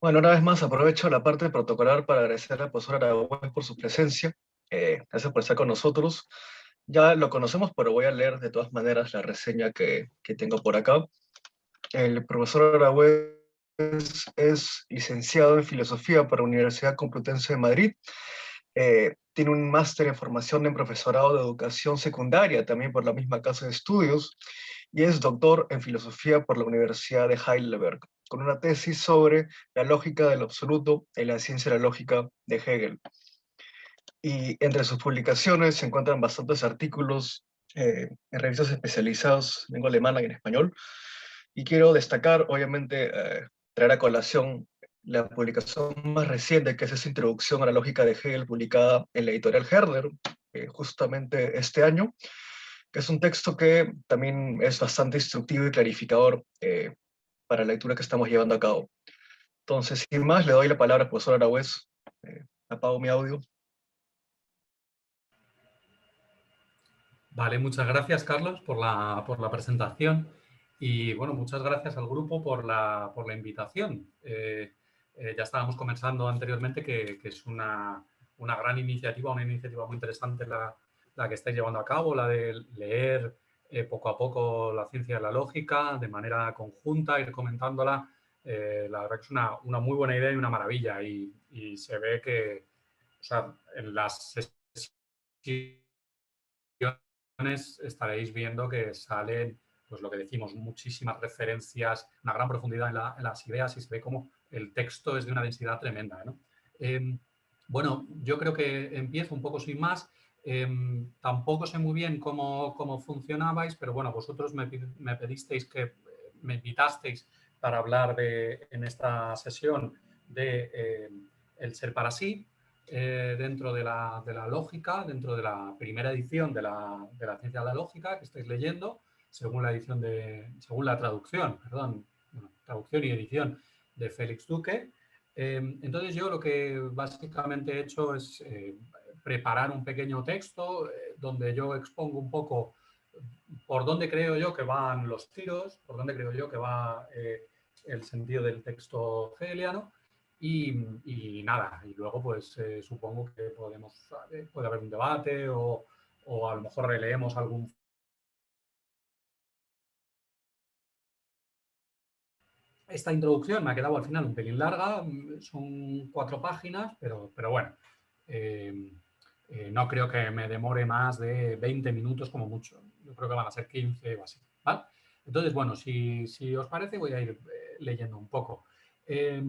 Bueno, una vez más aprovecho la parte protocolar para agradecer al profesor Aragüez por su presencia. Gracias por estar con nosotros. Ya lo conocemos, pero voy a leer de todas maneras la reseña que tengo por acá. El profesor Aragüez es licenciado en Filosofía por la Universidad Complutense de Madrid. Tiene un máster en formación en profesorado de educación secundaria, también por la misma casa de estudios, y es doctor en filosofía por la Universidad de Heidelberg, con una tesis sobre la lógica del absoluto en la ciencia de la lógica de Hegel. Y entre sus publicaciones se encuentran bastantes artículos en revistas especializadas en lengua alemana y en español. Y quiero destacar, obviamente, traer a colación la publicación más reciente, que es esa introducción a la lógica de Hegel, publicada en la editorial Herder, justamente este año, que es un texto que también es bastante instructivo y clarificador para la lectura que estamos llevando a cabo. Entonces, sin más, le doy la palabra al profesor Aragüez. Apago mi audio. Vale, muchas gracias, Carlos, por la presentación y, bueno, muchas gracias al grupo por la invitación. Ya estábamos conversando anteriormente que es una gran iniciativa, una iniciativa muy interesante la que estáis llevando a cabo, la de leer poco a poco la ciencia de la lógica de manera conjunta, ir comentándola. La verdad que es una muy buena idea y una maravilla y se ve que, o sea, en las sesiones estaréis viendo que salen, pues lo que decimos, muchísimas referencias, una gran profundidad en las ideas y se ve como el texto es de una densidad tremenda, ¿no? Bueno, yo creo que empiezo un poco sin más. Tampoco sé muy bien cómo funcionabais, pero bueno, vosotros me pedisteis me invitasteis para hablar en esta sesión de el ser para sí, dentro de la lógica, dentro de la primera edición de la ciencia de la lógica que estáis leyendo, según la traducción, perdón, bueno, traducción y edición de Félix Duque. Entonces yo lo que básicamente he hecho es preparar un pequeño texto donde yo expongo un poco por dónde creo yo que van los tiros, por dónde creo yo que va el sentido del texto hegeliano y nada, y luego pues supongo que puede haber un debate o a lo mejor releemos algún. Esta introducción me ha quedado al final un pelín larga, son 4 páginas, pero bueno, eh, no creo que me demore más de 20 minutos como mucho. Yo creo que van a ser 15 o así, ¿vale? Entonces, bueno, si os parece voy a ir leyendo un poco. Eh,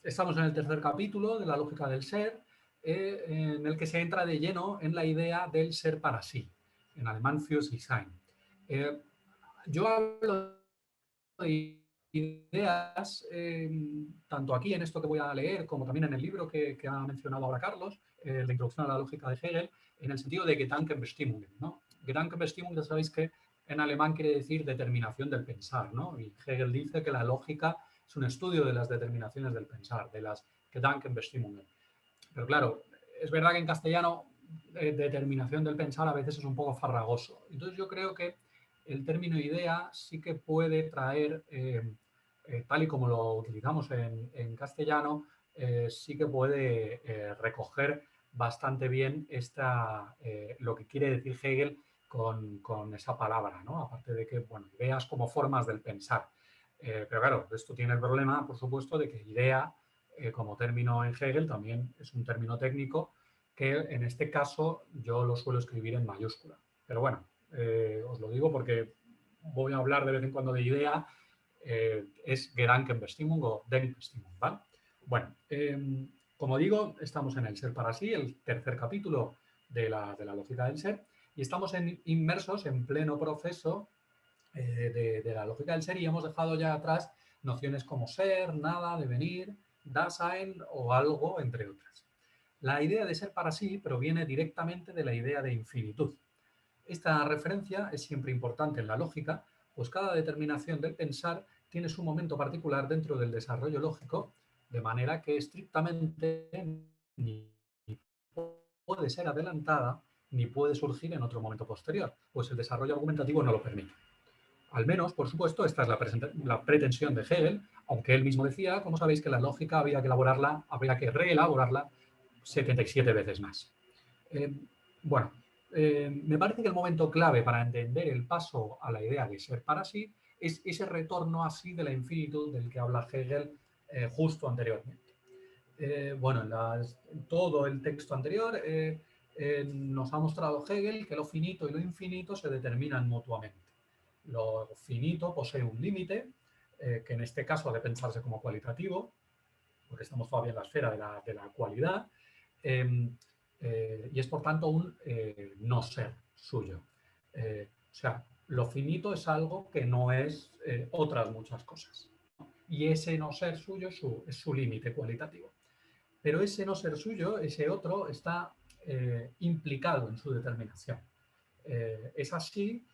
Estamos en el tercer capítulo de la lógica del ser, en el que se entra de lleno en la idea del ser para sí, en alemán für sich sein. Yo hablo de ideas, tanto aquí en esto que voy a leer, como también en el libro que ha mencionado ahora Carlos, la introducción a la lógica de Hegel, en el sentido de Gedankenbestimmungen, ¿no? Gedankenbestimmung, ya sabéis que en alemán quiere decir determinación del pensar, ¿no? Y Hegel dice que la lógica es un estudio de las determinaciones del pensar, de las Gedankenbestimmungen. Pero claro, es verdad que en castellano determinación del pensar a veces es un poco farragoso. Entonces yo creo que el término idea sí que puede traer, tal y como lo utilizamos en castellano, sí que puede recoger bastante bien lo que quiere decir Hegel con esa palabra, ¿no? Aparte de que, bueno, ideas como formas del pensar. Pero claro, esto tiene el problema, por supuesto, de que idea, como término en Hegel, también es un término técnico que en este caso yo lo suelo escribir en mayúscula. Pero bueno, os lo digo porque voy a hablar de vez en cuando de idea, es Gedankenbestimmung o Denkbestimmung, ¿vale? Bueno, como digo, estamos en el ser para sí, el tercer capítulo de la lógica del ser, y estamos inmersos en pleno proceso de la lógica del ser y hemos dejado ya atrás nociones como ser, nada, devenir, Dasein o algo, entre otras. La idea de ser para sí proviene directamente de la idea de infinitud. Esta referencia es siempre importante en la lógica, pues cada determinación del pensar tiene su momento particular dentro del desarrollo lógico, de manera que estrictamente ni puede ser adelantada ni puede surgir en otro momento posterior, pues el desarrollo argumentativo no lo permite. Al menos, por supuesto, esta es la pretensión de Hegel, aunque él mismo decía, como sabéis, que la lógica había que reelaborarla 77 veces más. Bueno, me parece que el momento clave para entender el paso a la idea de ser para sí es ese retorno así de la infinitud del que habla Hegel justo anteriormente. Bueno, en todo el texto anterior nos ha mostrado Hegel que lo finito y lo infinito se determinan mutuamente. Lo finito posee un límite, que en este caso ha de pensarse como cualitativo, porque estamos todavía en la esfera de la cualidad, y es por tanto un no ser suyo. O sea, lo finito es algo que no es otras muchas cosas. Y ese no ser suyo es su límite cualitativo. Pero ese no ser suyo, ese otro, está implicado en su determinación. Es así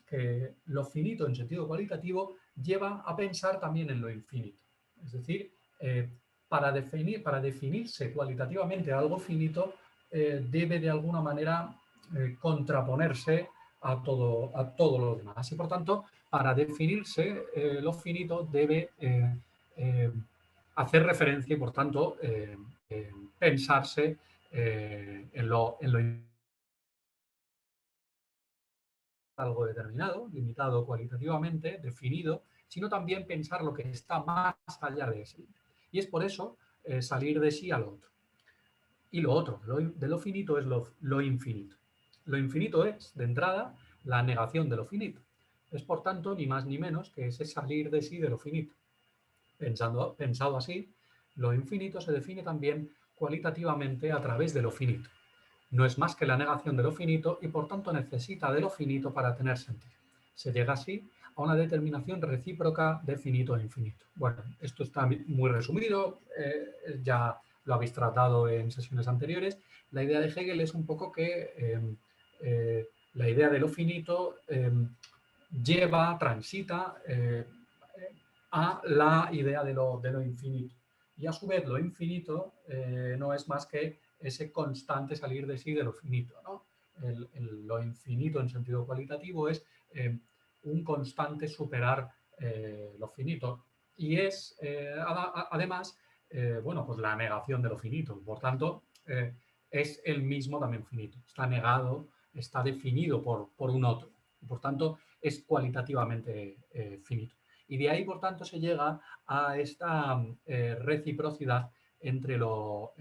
que lo finito en sentido cualitativo lleva a pensar también en lo infinito. Es decir, para definirse cualitativamente algo finito, debe de alguna manera contraponerse a todo lo demás. Y por tanto, para definirse lo finito debe hacer referencia y por tanto pensarse en lo algo determinado, limitado cualitativamente, definido, sino también pensar lo que está más allá de ese. Y es por eso salir de sí a lo otro. Y lo otro, de lo finito, es lo infinito. Lo infinito es, de entrada, la negación de lo finito. Es, por tanto, ni más ni menos que ese salir de sí de lo finito. Pensado así, lo infinito se define también cualitativamente a través de lo finito. No es más que la negación de lo finito y por tanto necesita de lo finito para tener sentido. Se llega así a una determinación recíproca de finito e infinito. Bueno, esto está muy resumido, ya lo habéis tratado en sesiones anteriores. La idea de Hegel es un poco que la idea de lo finito transita a la idea de lo infinito. Y a su vez lo infinito no es más que ese constante salir de sí de lo finito, ¿no? Lo infinito en sentido cualitativo es un constante superar lo finito y es además bueno, pues la negación de lo finito. Por tanto, es el mismo también finito. Está negado, está definido por un otro. Por tanto, es cualitativamente finito. Y de ahí, por tanto, se llega a esta reciprocidad entre lo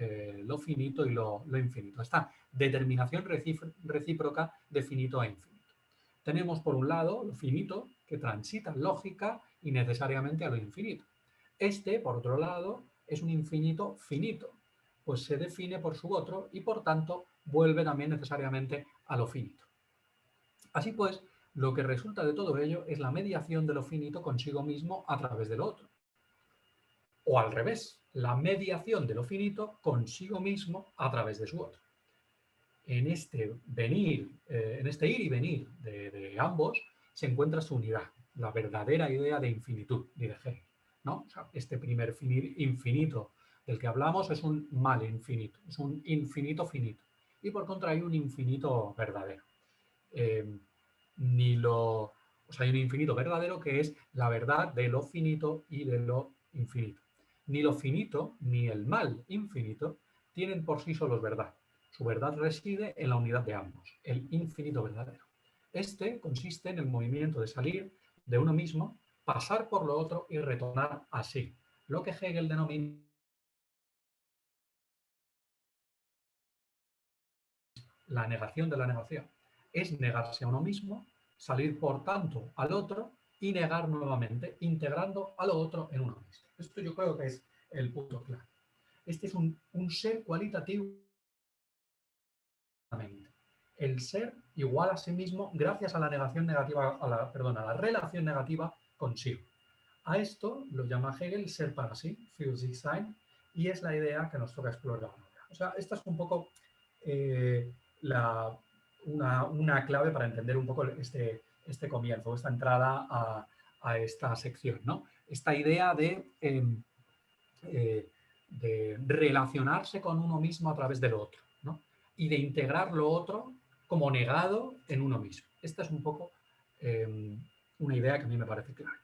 finito y lo infinito. Esta determinación recíproca de finito e infinito. Tenemos, por un lado, lo finito, que transita lógica y necesariamente a lo infinito. Este, por otro lado, es un infinito finito, pues se define por su otro y, por tanto, vuelve también necesariamente a lo finito. Así pues, lo que resulta de todo ello es la mediación de lo finito consigo mismo a través del otro. O al revés, la mediación de lo finito consigo mismo a través de su otro. En este ir y venir de ambos se encuentra su unidad, la verdadera idea de infinitud, de Hegel, ¿no? O sea, este primer infinito del que hablamos es un mal infinito, es un infinito finito. Y por contra hay un infinito verdadero. Hay un infinito verdadero que es la verdad de lo finito y de lo infinito. Ni lo finito ni el mal infinito tienen por sí solos verdad. Su verdad reside en la unidad de ambos, el infinito verdadero. Este consiste en el movimiento de salir de uno mismo, pasar por lo otro y retornar a sí, lo que Hegel denomina la negación de la negación. Es negarse a uno mismo, salir por tanto al otro y negar nuevamente, integrando a lo otro en uno mismo. Esto yo creo que es el punto clave. Este es un ser cualitativo. El ser igual a sí mismo gracias a la negación negativa, a la relación negativa consigo. A esto lo llama Hegel ser para sí, für sich sein, y es la idea que nos toca explorar ahora. O sea, esta es un poco una clave para entender un poco este comienzo, esta entrada a esta sección, ¿no? Esta idea de relacionarse con uno mismo a través del otro, ¿no? Y de integrar lo otro como negado en uno mismo. Esta es un poco una idea que a mí me parece clave.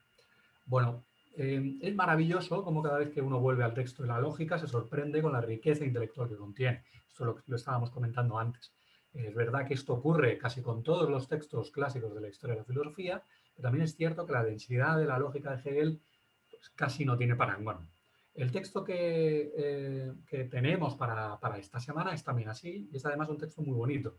Bueno, es maravilloso como cada vez que uno vuelve al texto de la lógica se sorprende con la riqueza intelectual que contiene. Esto lo estábamos comentando antes. Es verdad que esto ocurre casi con todos los textos clásicos de la historia de la filosofía, pero también es cierto que la densidad de la lógica de Hegel pues, casi no tiene parangón. El texto que tenemos para esta semana es también así y es además un texto muy bonito.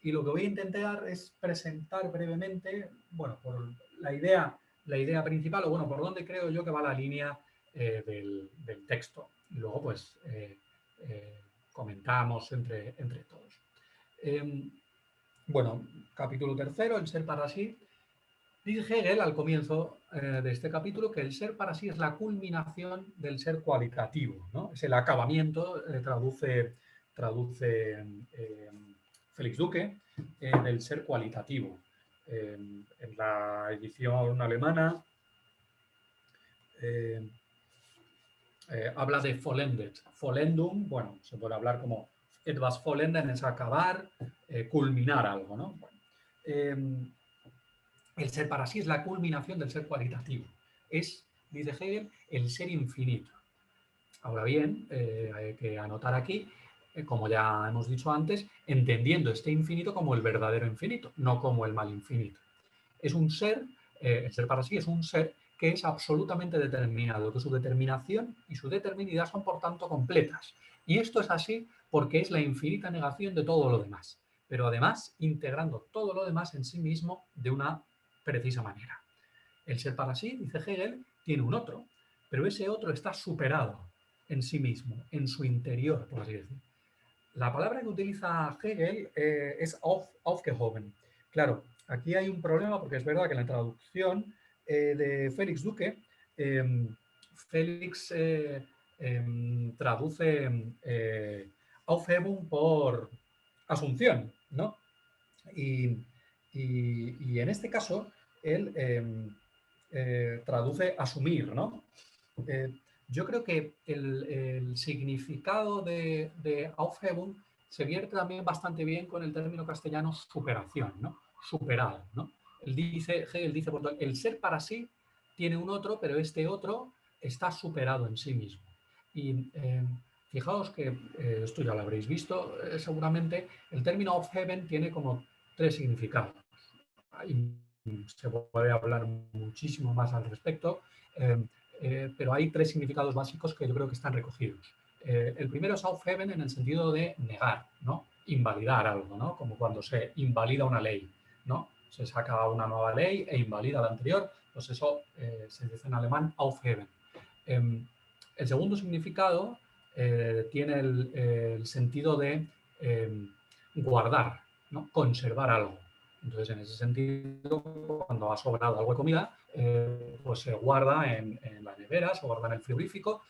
Y lo que voy a intentar es presentar brevemente, bueno, por la idea principal, o bueno, por dónde creo yo que va la línea del texto. Y luego, pues, comentamos entre todos. Bueno, capítulo tercero, el ser para sí. Dice Hegel al comienzo de este capítulo que el ser para sí es la culminación del ser cualitativo, ¿no? Es el acabamiento, traduce Félix Duque, del ser cualitativo. En la edición alemana habla de vollendet. Vollendung, bueno, se puede hablar como etwas vollenden, es acabar, culminar algo, ¿no? Bueno, el ser para sí es la culminación del ser cualitativo. Es, dice Hegel, el ser infinito. Ahora bien, hay que anotar aquí, como ya hemos dicho antes, entendiendo este infinito como el verdadero infinito, no como el mal infinito. Es un ser, el ser para sí es un ser que es absolutamente determinado, que su determinación y su determinidad son por tanto completas. Y esto es así porque es la infinita negación de todo lo demás, pero además integrando todo lo demás en sí mismo de una precisa manera. El ser para sí, dice Hegel, tiene un otro, pero ese otro está superado en sí mismo, en su interior, por así decir. La palabra que utiliza Hegel es aufgehoben. Claro, aquí hay un problema porque es verdad que en la traducción de Félix Duque, Félix traduce Aufhebung por asunción, ¿no? Y en este caso, él traduce asumir, ¿no? Yo creo que el significado de Aufhebung se vierte también bastante bien con el término castellano superación, ¿no? Superado, ¿no? Hegel dice, por tanto, el ser para sí tiene un otro, pero este otro está superado en sí mismo. Y fijaos que, esto ya lo habréis visto seguramente, el término Aufheben tiene como tres significados. Y se puede hablar muchísimo más al respecto, pero hay tres significados básicos que yo creo que están recogidos. El primero es Aufheben en el sentido de negar, ¿no? Invalidar algo, ¿no? Como cuando se invalida una ley, ¿no? Se saca una nueva ley e invalida la anterior, pues eso se dice en alemán Aufheben. El segundo significado tiene el sentido de guardar, ¿no? Conservar algo. Entonces, en ese sentido, cuando ha sobrado algo de comida, pues se guarda en la nevera, se guarda en el frigorífico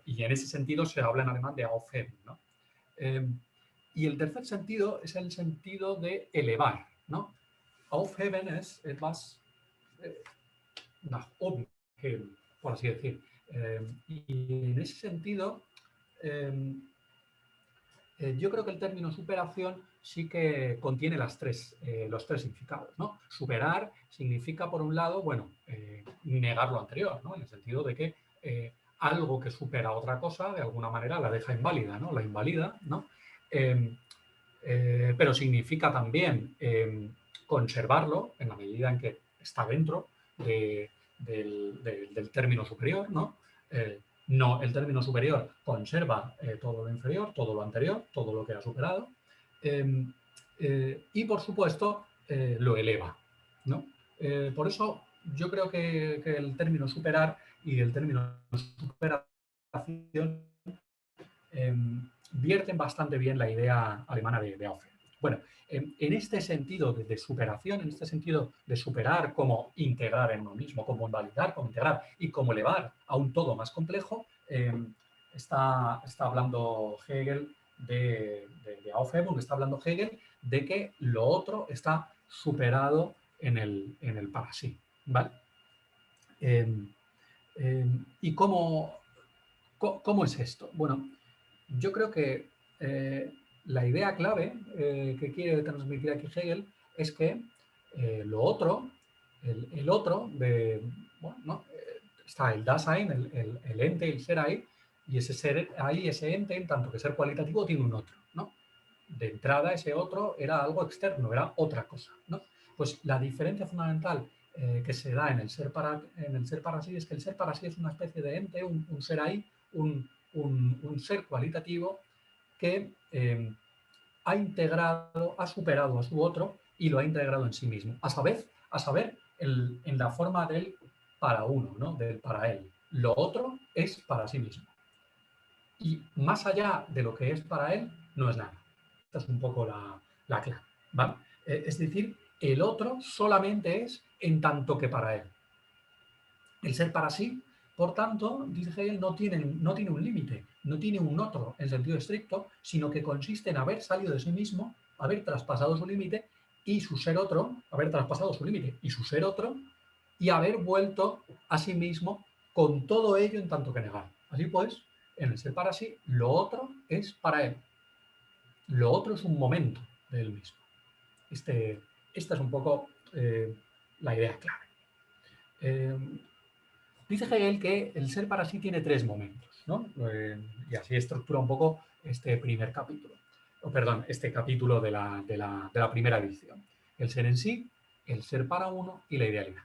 y en ese sentido se habla en alemán de Aufheben, ¿no? Y el tercer sentido es el sentido de elevar, ¿no? Aufheben es etwas nach oben heben, por así decir. Y en ese sentido, yo creo que el término superación sí que contiene los tres significados, ¿no? Superar significa, por un lado, bueno, negar lo anterior, ¿no? En el sentido de que algo que supera a otra cosa, de alguna manera, la deja inválida, ¿no? La invalida, ¿no? Pero significa también conservarlo en la medida en que está dentro del término superior, ¿no? No, el término superior conserva todo lo inferior, todo lo anterior, todo lo que ha superado y, por supuesto, lo eleva, ¿no? Por eso yo creo que el término superar y el término superación vierten bastante bien la idea alemana de Aufheben. Bueno, en este sentido de superación, en este sentido de superar como integrar en uno mismo, como invalidar, como integrar y como elevar a un todo más complejo, está hablando Hegel de Aufhebung, está hablando Hegel de que lo otro está superado en el para sí, ¿vale? ¿Y cómo es esto? Bueno, yo creo que la idea clave que quiere transmitir aquí Hegel es que lo otro el otro bueno, ¿no? Está el Dasein, el ente, el ser ahí, y ese ser ahí, ese ente, en tanto que ser cualitativo, tiene un otro, ¿no? De entrada, ese otro era algo externo, era otra cosa, ¿no? Pues la diferencia fundamental que se da en el ser para sí es que el ser para sí es una especie de ente, un ser ahí, un ser cualitativo que ha integrado, ha superado a su otro y lo ha integrado en sí mismo. A saber en la forma del para uno, ¿no? Del para él. Lo otro es para sí mismo. Y más allá de lo que es para él, no es nada. Esta es un poco la clave, ¿vale? Es decir, el otro solamente es en tanto que para él. El ser para sí, por tanto, dice Hegel, no tiene un límite, no tiene un otro en sentido estricto, sino que consiste en haber salido de sí mismo, haber traspasado su límite y su ser otro, haber traspasado su límite y su ser otro, y haber vuelto a sí mismo con todo ello en tanto que negar. Así pues, en el ser para sí, lo otro es para él. Lo otro es un momento de él mismo. Esta es un poco la idea clave. Dice Hegel que el ser para sí tiene tres momentos, ¿no? Y así estructura un poco este primer capítulo, o perdón, este capítulo de la primera edición. El ser en sí, el ser para uno y la idealidad.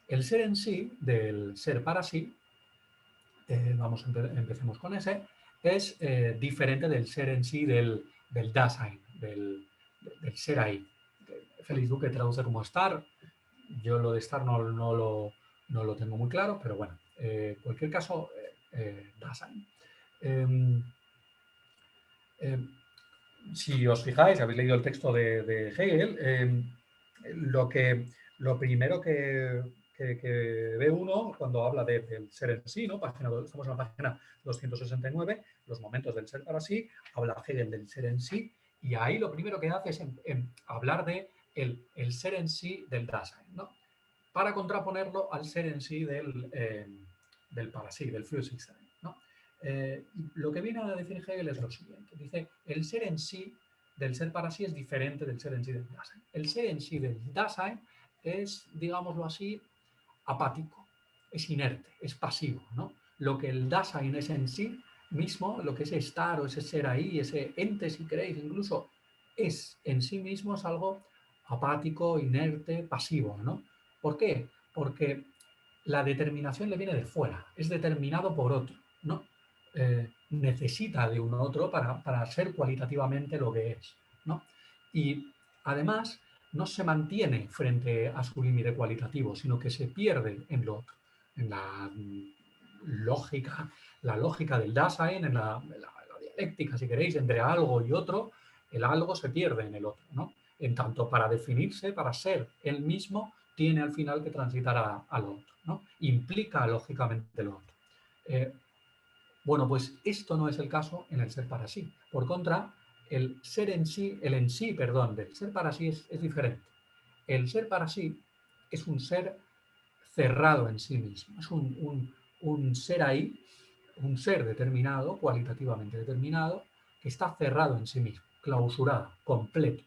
El ser en sí, del ser para sí, empecemos con ese, es diferente del ser en sí del Dasein, del ser ahí. Félix Duque traduce como estar. Yo lo de estar no lo tengo muy claro, pero bueno, en cualquier caso, Dasein. Eh, si os fijáis, habéis leído el texto de Hegel, lo primero que ve uno cuando habla del ser en sí, ¿no? Estamos en la página 269, los momentos del ser para sí, habla Hegel del ser en sí, y ahí lo primero que hace es hablar de el ser en sí del Dasein, ¿no? Para contraponerlo al ser en sí del para sí, del Führungssinn, ¿no? Lo que viene a decir Hegel es lo siguiente. Dice, el ser en sí del ser para sí es diferente del ser en sí del Dasein. El ser en sí del Dasein es, digámoslo así, apático, es inerte, es pasivo, ¿no? Lo que el Dasein es en sí mismo, lo que es estar o ese ser ahí, ese ente, si queréis, incluso, es en sí mismo es algo apático, inerte, pasivo, ¿no? ¿Por qué? Porque la determinación le viene de fuera, es determinado por otro, ¿no? Necesita de un otro para ser cualitativamente lo que es, ¿no? Y además no se mantiene frente a su límite cualitativo, sino que se pierde en lo otro, en la lógica del Dasein, en la dialéctica, si queréis, entre algo y otro, el algo se pierde en el otro, ¿no? En tanto, para definirse, para ser él mismo, tiene al final que transitar a lo otro, ¿no? Implica lógicamente lo otro. Bueno, pues esto no es el caso en el ser para sí. Por contra, el en sí, perdón, del ser para sí es diferente. El ser para sí es un ser cerrado en sí mismo, es un ser ahí, un ser determinado, cualitativamente determinado, que está cerrado en sí mismo, clausurado, completo.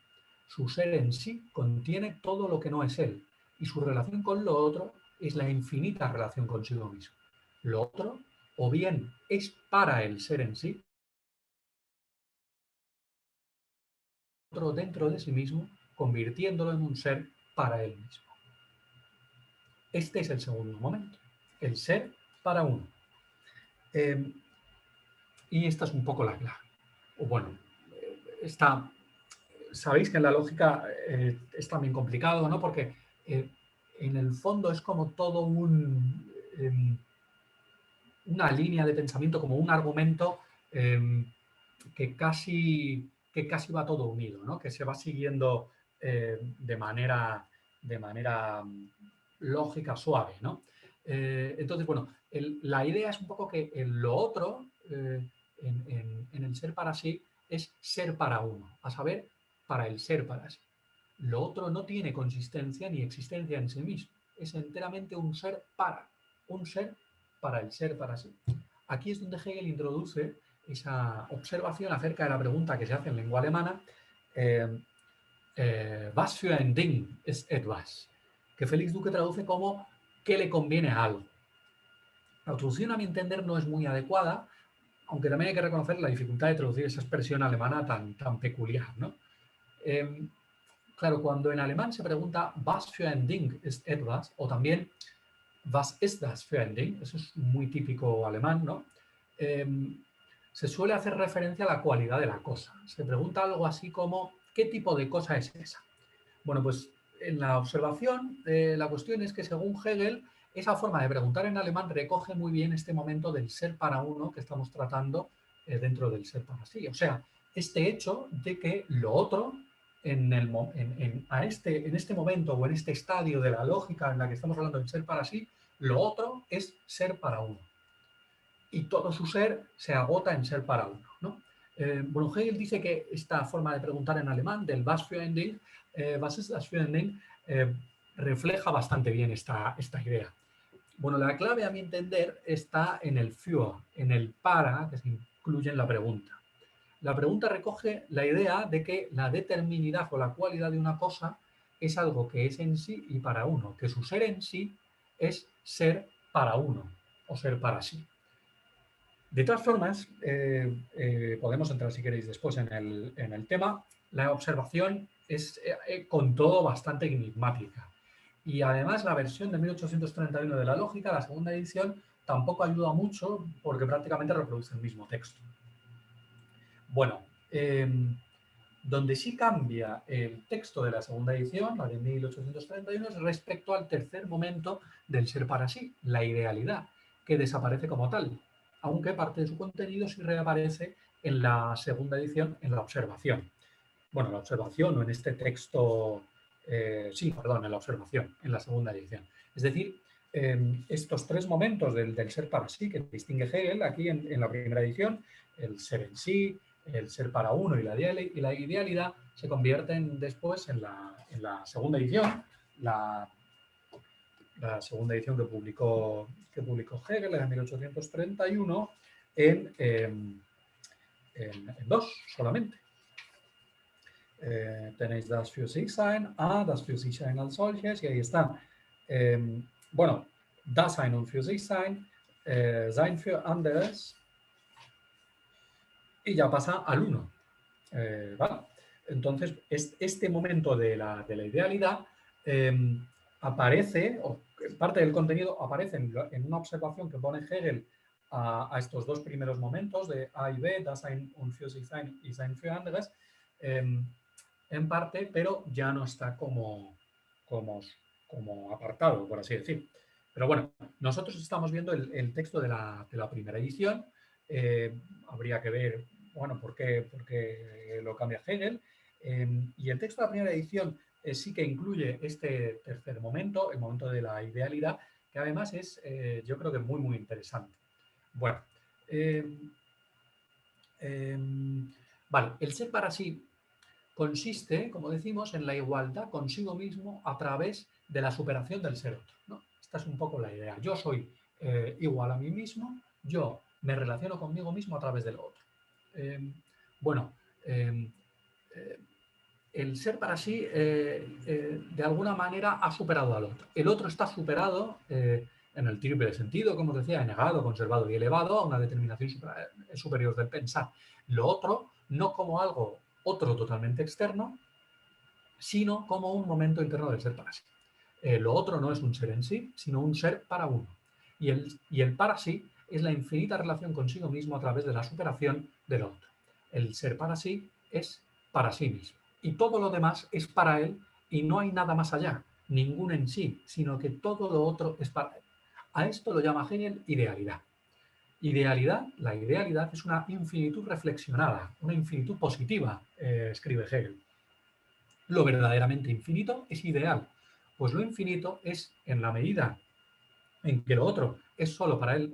Su ser en sí contiene todo lo que no es él y su relación con lo otro es la infinita relación consigo mismo. Lo otro, o bien es para el ser en sí, otro dentro de sí mismo, convirtiéndolo en un ser para él mismo. Este es el segundo momento, el ser para uno. Y esta es un poco la clave. O bueno, sabéis que en la lógica es también complicado, ¿no? Porque en el fondo es como todo una línea de pensamiento, como un argumento que casi va todo unido, ¿no? Que se va siguiendo de manera lógica, suave, ¿no? Entonces, bueno, la idea es un poco que lo otro, en el ser para sí, es ser para uno, a saber, para el ser para sí. Lo otro no tiene consistencia ni existencia en sí mismo, es enteramente un ser para el ser para sí. Aquí es donde Hegel introduce esa observación acerca de la pregunta que se hace en lengua alemana, was für ein Ding ist etwas? que Félix Duque traduce como ¿qué le conviene a algo? La traducción, a mi entender, no es muy adecuada, aunque también hay que reconocer la dificultad de traducir esa expresión alemana tan peculiar, ¿no? Claro, cuando en alemán se pregunta was für ein Ding ist etwas, o también was ist das für ein Ding, eso es muy típico alemán, ¿no? Se suele hacer referencia a la cualidad de la cosa. Se pregunta algo así como ¿qué tipo de cosa es esa? Bueno, pues en la observación, la cuestión es que según Hegel, esa forma de preguntar en alemán recoge muy bien este momento del ser para uno que estamos tratando dentro del ser para sí. O sea, este hecho de que lo otro, en este momento o en este estadio de la lógica en la que estamos hablando del ser para sí, lo otro es ser para uno. Y todo su ser se agota en ser para uno, ¿no? Bueno, Hegel dice que esta forma de preguntar en alemán, del Was für ein Ding, was ist das für ein Ding, refleja bastante bien esta idea. Bueno, la clave, a mi entender, está en el für, en el para, que se incluye en la pregunta. La pregunta recoge la idea de que la determinidad o la cualidad de una cosa es algo que es en sí y para uno, que su ser en sí es ser para uno o ser para sí. De todas formas, podemos entrar, si queréis, después en el tema. La observación es, con todo, bastante enigmática. Y además, la versión de 1831 de la lógica, la segunda edición, tampoco ayuda mucho porque prácticamente reproduce el mismo texto. Bueno, donde sí cambia el texto de la segunda edición, la de 1831, es respecto al tercer momento del ser para sí, la idealidad, que desaparece como tal, aunque parte de su contenido sí reaparece en la segunda edición, en la observación. Bueno, la observación o en este texto, en la observación, en la segunda edición. Es decir, estos tres momentos del ser para sí que distingue Hegel aquí en la primera edición, el ser en sí, el ser para uno y la idealidad, se convierten después en la segunda edición, la segunda edición que publicó Hegel en 1831 en dos solamente. Tenéis das für sich sein, das für sich sein als solches, y ahí está. Bueno, das sein und für sich sein, sein für anderes, y ya pasa al uno. ¿Vale? Entonces, este momento de la idealidad aparece, o parte del contenido aparece en una observación que pone Hegel a estos dos primeros momentos de A y B, das sein und für sich sein y sein für anderes, en parte, pero ya no está como apartado, por así decir. Pero bueno, nosotros estamos viendo el texto de la primera edición. Habría que ver, bueno, por qué lo cambia Hegel. Y el texto de la primera edición sí que incluye este tercer momento, el momento de la idealidad, que además es, yo creo que muy, muy interesante. Bueno, vale, el ser para sí consiste, como decimos, en la igualdad consigo mismo a través de la superación del ser otro, ¿no? Esta es un poco la idea. Yo soy igual a mí mismo, yo me relaciono conmigo mismo a través del otro. El ser para sí, de alguna manera, ha superado al otro. El otro está superado en el triple sentido, como os decía, negado, conservado y elevado a una determinación superior del pensar. Lo otro, no como algo otro totalmente externo, sino como un momento interno del ser para sí. Lo otro no es un ser en sí, sino un ser para uno. Y el para sí es la infinita relación consigo mismo a través de la superación del otro. El ser para sí es para sí mismo. Y todo lo demás es para él y no hay nada más allá, ningún en sí, sino que todo lo otro es para él. A esto lo llama Hegel idealidad. La idealidad es una infinitud reflexionada, una infinitud positiva, escribe Hegel. Lo verdaderamente infinito es ideal, pues lo infinito es en la medida en que lo otro es solo para él,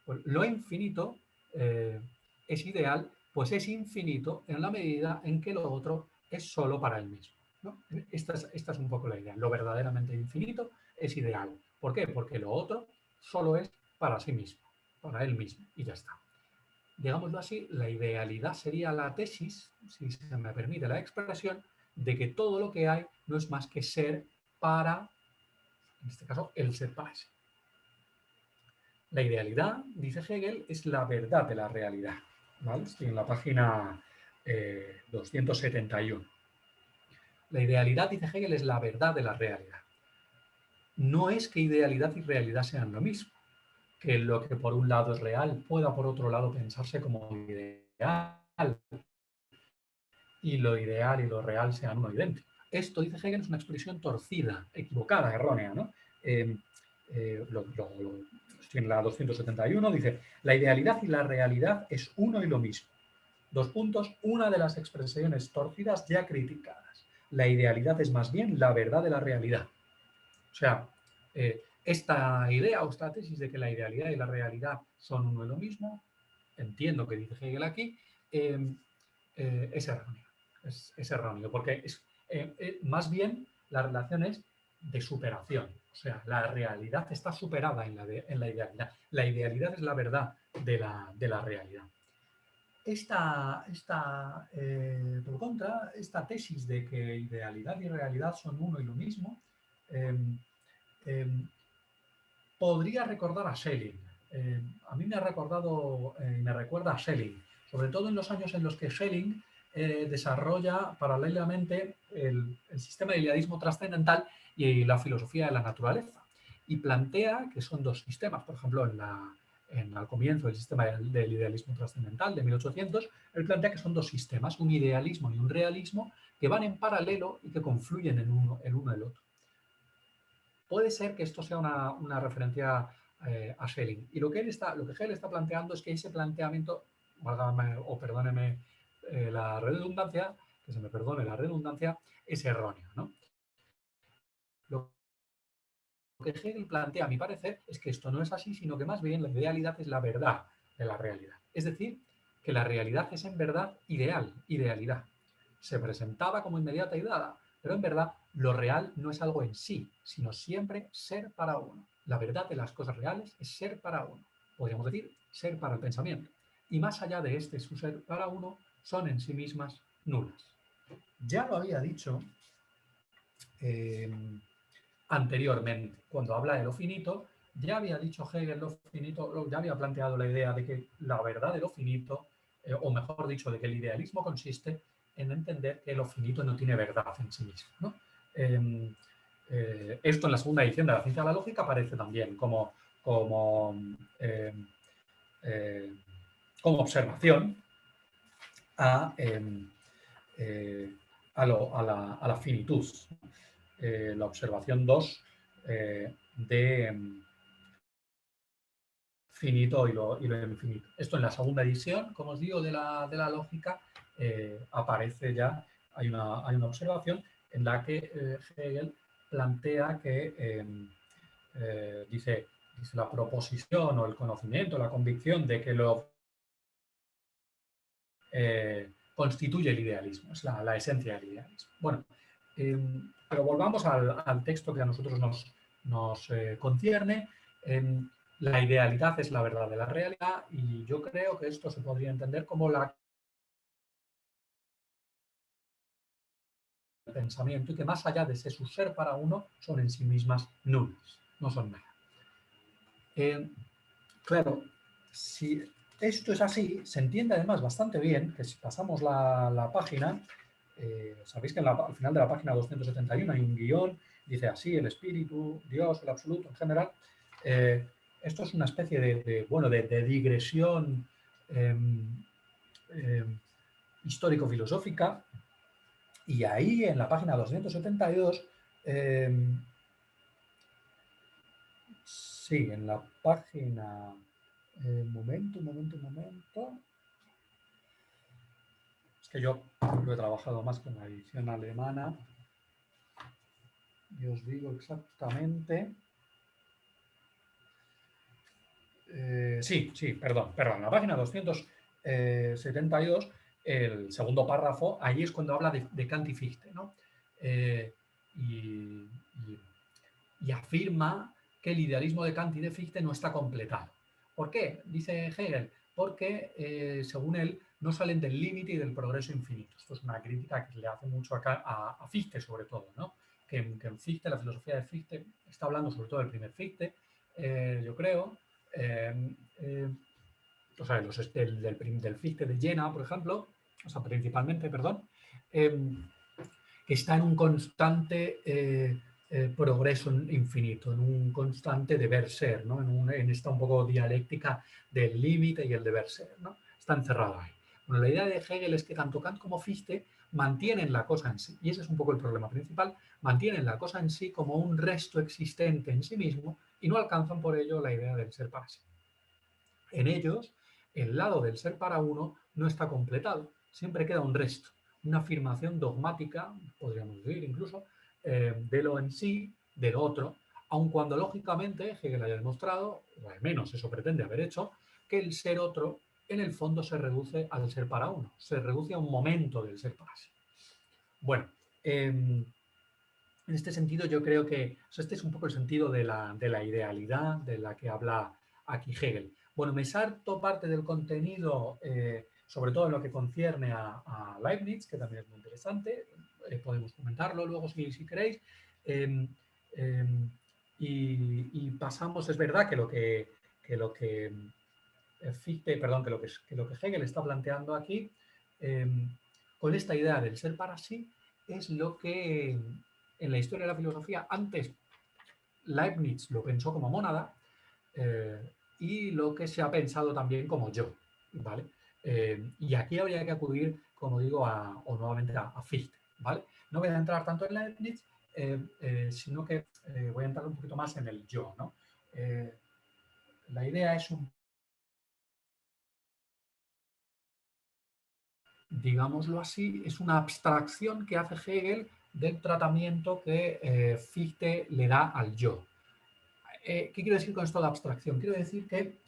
pues lo infinito es ideal, pues es infinito en la medida en que lo otro es solo para él mismo, ¿no? Esta es un poco la idea. Lo verdaderamente infinito es ideal. ¿Por qué? Porque lo otro solo es para sí mismo, para él mismo, y ya está. Digámoslo así, la idealidad sería la tesis, si se me permite la expresión, de que todo lo que hay no es más que ser para, en este caso, el set base. La idealidad, dice Hegel, es la verdad de la realidad. ¿Vale? Estoy en la página 271. La idealidad, dice Hegel, es la verdad de la realidad. No es que idealidad y realidad sean lo mismo, que lo que por un lado es real pueda por otro lado pensarse como ideal, y lo ideal y lo real sean uno idéntico. Esto, dice Hegel, es una expresión torcida, equivocada, errónea, ¿no? Estoy en la 271, dice, la idealidad y la realidad es uno y lo mismo. Dos puntos, una de las expresiones torcidas ya criticadas. La idealidad es más bien la verdad de la realidad. O sea, esta idea o esta tesis de que la idealidad y la realidad son uno y lo mismo, entiendo que dice Hegel aquí, es erróneo. Es erróneo, porque más bien la relación es de superación. O sea, la realidad está superada en la idealidad. La idealidad es la verdad de la realidad. Por contra, esta tesis de que idealidad y realidad son uno y lo mismo, podría recordar a Schelling. A mí me ha recordado, me recuerda a Schelling, sobre todo en los años en los que Schelling desarrolla paralelamente el sistema de idealismo trascendental y la filosofía de la naturaleza. Y plantea que son dos sistemas, por ejemplo, al comienzo del sistema del idealismo trascendental de 1800, él plantea que son dos sistemas, un idealismo y un realismo, que van en paralelo y que confluyen en uno el otro. Puede ser que esto sea una referencia a Schelling. Y lo que Hegel está planteando es que ese planteamiento, perdóneme la redundancia, que se me perdone la redundancia, es erróneo, ¿no? Lo que Hegel plantea, a mi parecer, es que esto no es así, sino que más bien la idealidad es la verdad de la realidad. Es decir, que la realidad es en verdad idealidad. Se presentaba como inmediata y dada, pero en verdad lo real no es algo en sí, sino siempre ser para uno. La verdad de las cosas reales es ser para uno. Podríamos decir, ser para el pensamiento. Y más allá de su ser para uno, son en sí mismas nulas. Ya lo había dicho anteriormente, cuando habla de lo finito, ya había dicho Hegel lo finito, ya había planteado la idea de que la verdad de lo finito, o mejor dicho, de que el idealismo consiste en entender que lo finito no tiene verdad en sí mismo, ¿no? Esto en la segunda edición de la ciencia de la lógica aparece también como observación a la finitud. La observación 2 de finito y lo infinito. Esto en la segunda edición, como os digo, de la lógica, aparece ya, hay una observación en la que Hegel plantea que dice la proposición o el conocimiento, la convicción de que lo constituye el idealismo, es la esencia del idealismo. Bueno, pero volvamos al texto que a nosotros nos concierne. La idealidad es la verdad de la realidad y yo creo que esto se podría entender como el pensamiento y que más allá de ser su ser para uno, son en sí mismas nulas, no son nada. Claro, si esto es así, se entiende además bastante bien que si pasamos la página, sabéis que al final de la página 271 hay un guión, dice así, el espíritu, Dios, el absoluto en general. Esto es una especie de digresión histórico-filosófica y ahí en la página 272, sí, en la página... momento. Es que yo lo he trabajado más con la edición alemana. Y os digo exactamente. Sí, perdón. La página 272, el segundo párrafo, ahí es cuando habla de Kant y Fichte, ¿no? Y afirma que el idealismo de Kant y de Fichte no está completado. ¿Por qué? Dice Hegel, porque según él no salen del límite y del progreso infinito. Esto es una crítica que le hace mucho a Fichte sobre todo, ¿no? en Fichte, la filosofía de Fichte, está hablando sobre todo del primer Fichte, yo creo, o sea, del Fichte de Jena, por ejemplo, o sea, principalmente, perdón, está en un constante progreso infinito, en un constante deber ser, ¿no? En esta un poco dialéctica del límite y el deber ser, ¿no? Está encerrado ahí. Bueno, la idea de Hegel es que tanto Kant como Fichte mantienen la cosa en sí, y ese es un poco el problema principal, mantienen la cosa en sí como un resto existente en sí mismo y no alcanzan por ello la idea del ser para sí. En ellos, el lado del ser para uno no está completado, siempre queda un resto, una afirmación dogmática, podríamos decir incluso, de lo en sí, del otro, aun cuando lógicamente Hegel haya demostrado, o al menos eso pretende haber hecho, que el ser otro en el fondo se reduce al ser para uno, se reduce a un momento del ser para sí. Bueno, en este sentido yo creo que o sea, este es un poco el sentido de la idealidad de la que habla aquí Hegel. Bueno, me salto parte del contenido, sobre todo en lo que concierne a Leibniz, que también es muy interesante, podemos comentarlo luego si queréis. Eh, eh, y pasamos, es verdad que lo que Fichte, perdón, que lo que Hegel está planteando aquí, eh, con esta idea del ser para sí, es lo que en la historia de la filosofía antes Leibniz lo pensó como mónada eh, y lo que se ha pensado también como yo, ¿vale? Y aquí habría que acudir, como digo, o nuevamente a Fichte, ¿vale? No voy a entrar tanto en Leibniz, sino que voy a entrar un poquito más en el yo, ¿no? La idea es digámoslo así, es una abstracción que hace Hegel del tratamiento que Fichte le da al yo. ¿Qué quiero decir con esto de abstracción? Quiero decir que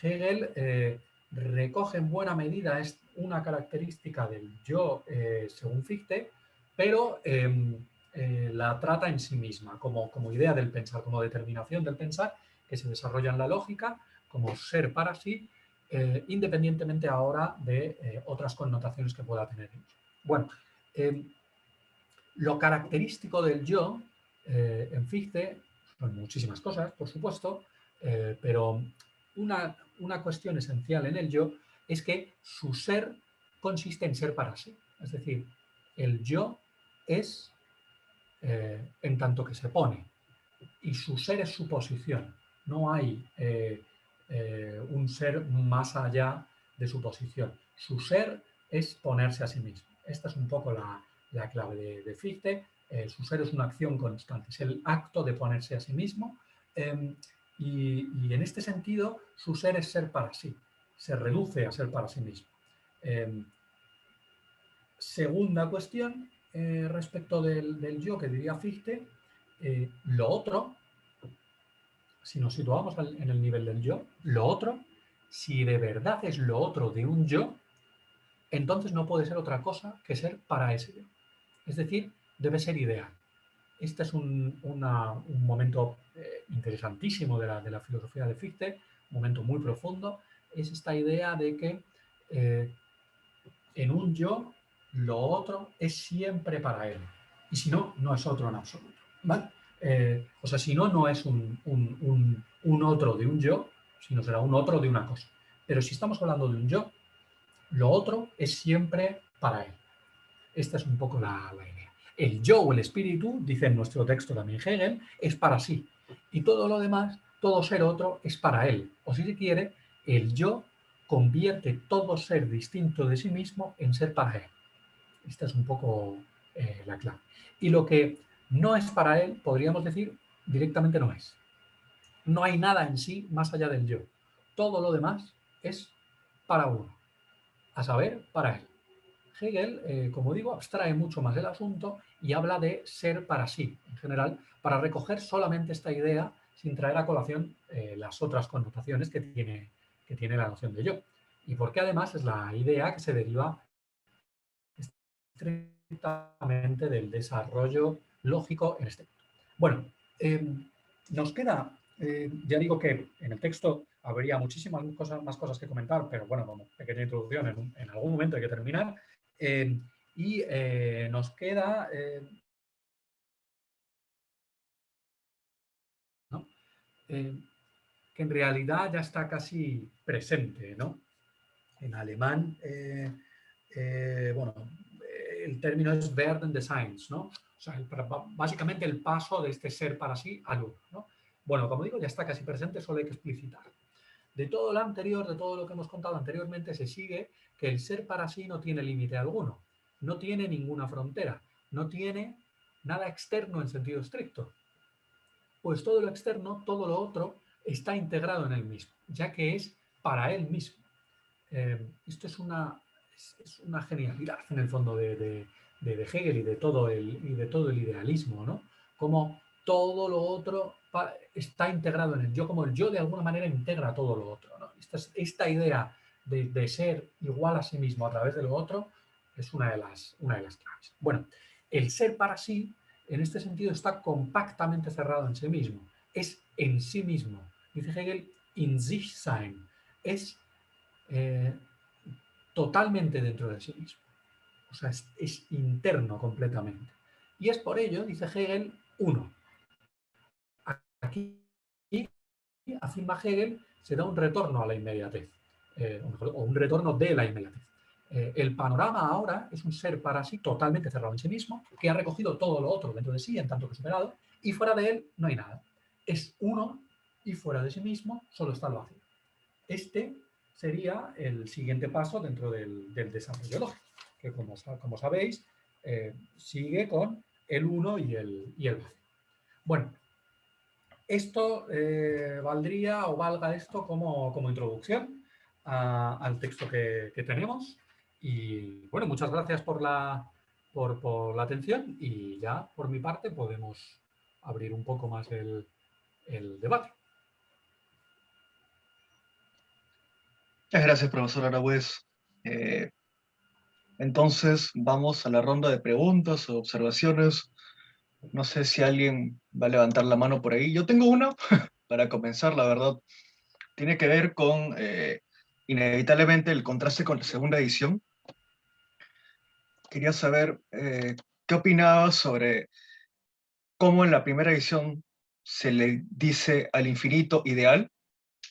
Hegel recoge en buena medida una característica del yo según Fichte, pero la trata en sí misma, como idea del pensar, como determinación del pensar que se desarrolla en la lógica, como ser para sí, independientemente ahora de otras connotaciones que pueda tener. Bueno, lo característico del yo en Fichte son muchísimas cosas, por supuesto, pero una cuestión esencial en el yo es que su ser consiste en ser para sí. Es decir, el yo es en tanto que se pone y su ser es su posición. No hay un ser más allá de su posición. Su ser es ponerse a sí mismo. Esta es un poco la clave de Fichte. Su ser es una acción constante, es el acto de ponerse a sí mismo. Y en este sentido, su ser es ser para sí, se reduce a ser para sí mismo. Segunda cuestión, respecto del yo que diría Fichte, lo otro, si nos situamos en el nivel del yo, lo otro, si de verdad es lo otro de un yo, entonces no puede ser otra cosa que ser para ese yo. Es decir, debe ser ideal. Este es un momento interesantísimo de la filosofía de Fichte, un momento muy profundo, es esta idea de que en un yo lo otro es siempre para él. Y si no, no es otro en absoluto. ¿Vale? O sea, si no, no es un otro de un yo, sino será un otro de una cosa. Pero si estamos hablando de un yo, lo otro es siempre para él. Esta es un poco la idea. El yo o el espíritu, dice en nuestro texto también Hegel, es para sí. Y todo lo demás, todo ser otro, es para él. O si se quiere, el yo convierte todo ser distinto de sí mismo en ser para él. Esta es un poco la clave. Y lo que no es para él, podríamos decir, directamente no es. No hay nada en sí más allá del yo. Todo lo demás es para uno, a saber, para él. Hegel, como digo, abstrae mucho más el asunto y habla de ser para sí, en general, para recoger solamente esta idea sin traer a colación las otras connotaciones que tiene la noción de yo. Y porque además es la idea que se deriva estrictamente del desarrollo lógico en este punto. Bueno, nos queda, ya digo que en el texto habría muchísimas más cosas que comentar, pero bueno, como pequeña introducción, en algún momento hay que terminar. Y nos queda que en realidad ya está casi presente, ¿no? En alemán, bueno, el término es Werden des Seins, ¿no? O sea, básicamente el paso de este ser para sí al uno, ¿no? Bueno, como digo, ya está casi presente, solo hay que explicitar. De todo lo anterior, de todo lo que hemos contado anteriormente, se sigue que el ser para sí no tiene límite alguno, no tiene ninguna frontera, no tiene nada externo en sentido estricto. Pues todo lo externo, todo lo otro, está integrado en él mismo, ya que es para él mismo. Esto es una genialidad en el fondo de Hegel y de todo el idealismo, ¿no? Como todo lo otro está integrado en el yo, como el yo de alguna manera integra todo lo otro, ¿no? Esta idea de ser igual a sí mismo a través de lo otro es una de las claves. Bueno, el ser para sí, en este sentido, está compactamente cerrado en sí mismo. Es en sí mismo. Dice Hegel, in sich sein. Es totalmente dentro de sí mismo. O sea, es interno completamente. Y es por ello, dice Hegel, uno. Aquí, afirma Hegel, se da un retorno a la inmediatez, o un retorno de la inmediatez. El panorama ahora es un ser para sí totalmente cerrado en sí mismo, que ha recogido todo lo otro dentro de sí, en tanto que superado, y fuera de él no hay nada. Es uno y fuera de sí mismo solo está el vacío. Este sería el siguiente paso dentro del desarrollo lógico, que como sabéis, sigue con el uno y el vacío. Bueno, esto valdría o valga esto como introducción al texto que tenemos. Y bueno, muchas gracias por la atención y ya por mi parte podemos abrir un poco más el debate. Muchas gracias, profesor Aragüez. Entonces, vamos a la ronda de preguntas o observaciones. No sé si alguien va a levantar la mano por ahí. Yo tengo una para comenzar, la verdad. Tiene que ver con, inevitablemente, el contraste con la segunda edición. Quería saber qué opinaba sobre cómo en la primera edición se le dice al infinito ideal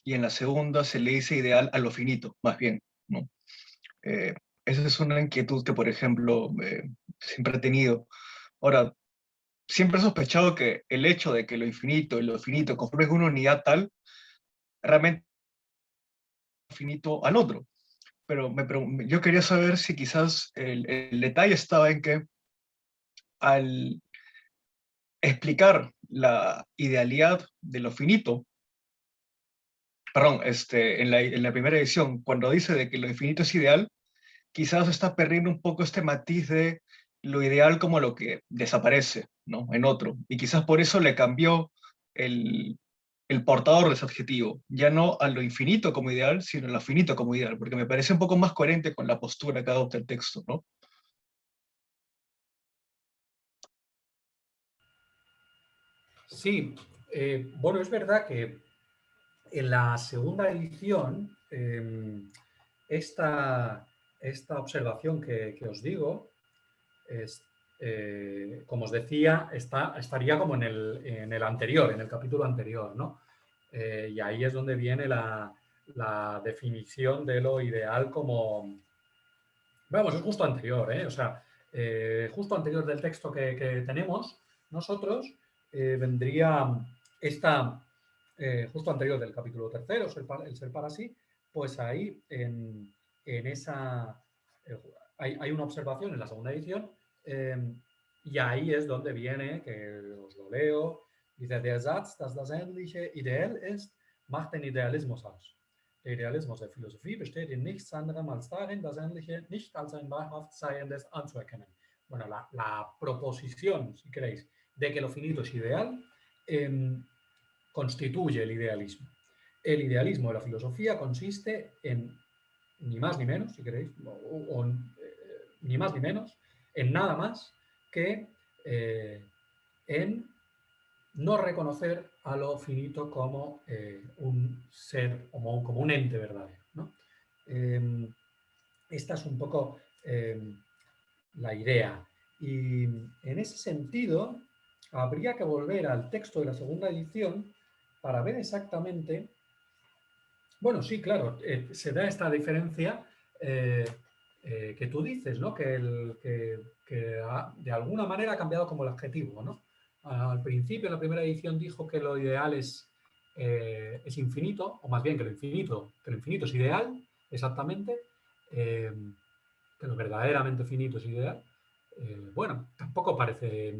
y en la segunda se le dice ideal a lo finito, más bien, ¿no? Eh, Esa es una inquietud que, por ejemplo, siempre he tenido. Ahora, siempre he sospechado que el hecho de que lo infinito y lo finito conformen una unidad tal, realmente es finito al otro. Pero yo quería saber si quizás el detalle estaba en que al explicar la idealidad de lo finito, perdón, en la primera edición, cuando dice de que lo infinito es ideal, quizás está perdiendo un poco este matiz de lo ideal como lo que desaparece, ¿no? En otro. Y quizás por eso le cambió el, el portador de ese adjetivo, ya no a lo infinito como ideal, sino a lo finito como ideal, porque me parece un poco más coherente con la postura que adopta el texto, ¿no? Sí, bueno, es verdad que en la segunda edición, esta observación que os digo, como os decía, estaría como en el anterior, en el capítulo anterior, ¿no? Y ahí es donde viene la definición de lo ideal como... Vamos, es justo anterior, ¿eh? O sea, justo anterior del texto que tenemos nosotros, vendría esta, justo anterior del capítulo tercero, el ser para sí, pues ahí en esa, hay una observación en la segunda edición y ahí es donde viene, que os lo leo, dice, der Satz, dass das ähnliche ideal ist, macht den Idealismus aus. Der Idealismus der Philosophie besteht in nichts anderem als darin, das Ähnliche nicht als ein wahrhaft Seiendes anzuerkennen. Bueno, la proposición, si queréis, de que lo finito es ideal, constituye el idealismo. El idealismo de la filosofía consiste en, ni más ni menos, si queréis, ni más ni menos, en nada más que en no reconocer a lo finito como un ser, como un ente verdadero, ¿no? Esta es un poco la idea. Y en ese sentido, habría que volver al texto de la segunda edición para ver exactamente... Bueno, sí, claro, se da esta diferencia que tú dices, ¿no? Que de alguna manera ha cambiado como el adjetivo, ¿no? Al principio, en la primera edición, dijo que lo ideal es infinito, o más bien que lo infinito es ideal, exactamente, eh, que lo verdaderamente finito es ideal. Bueno, tampoco parece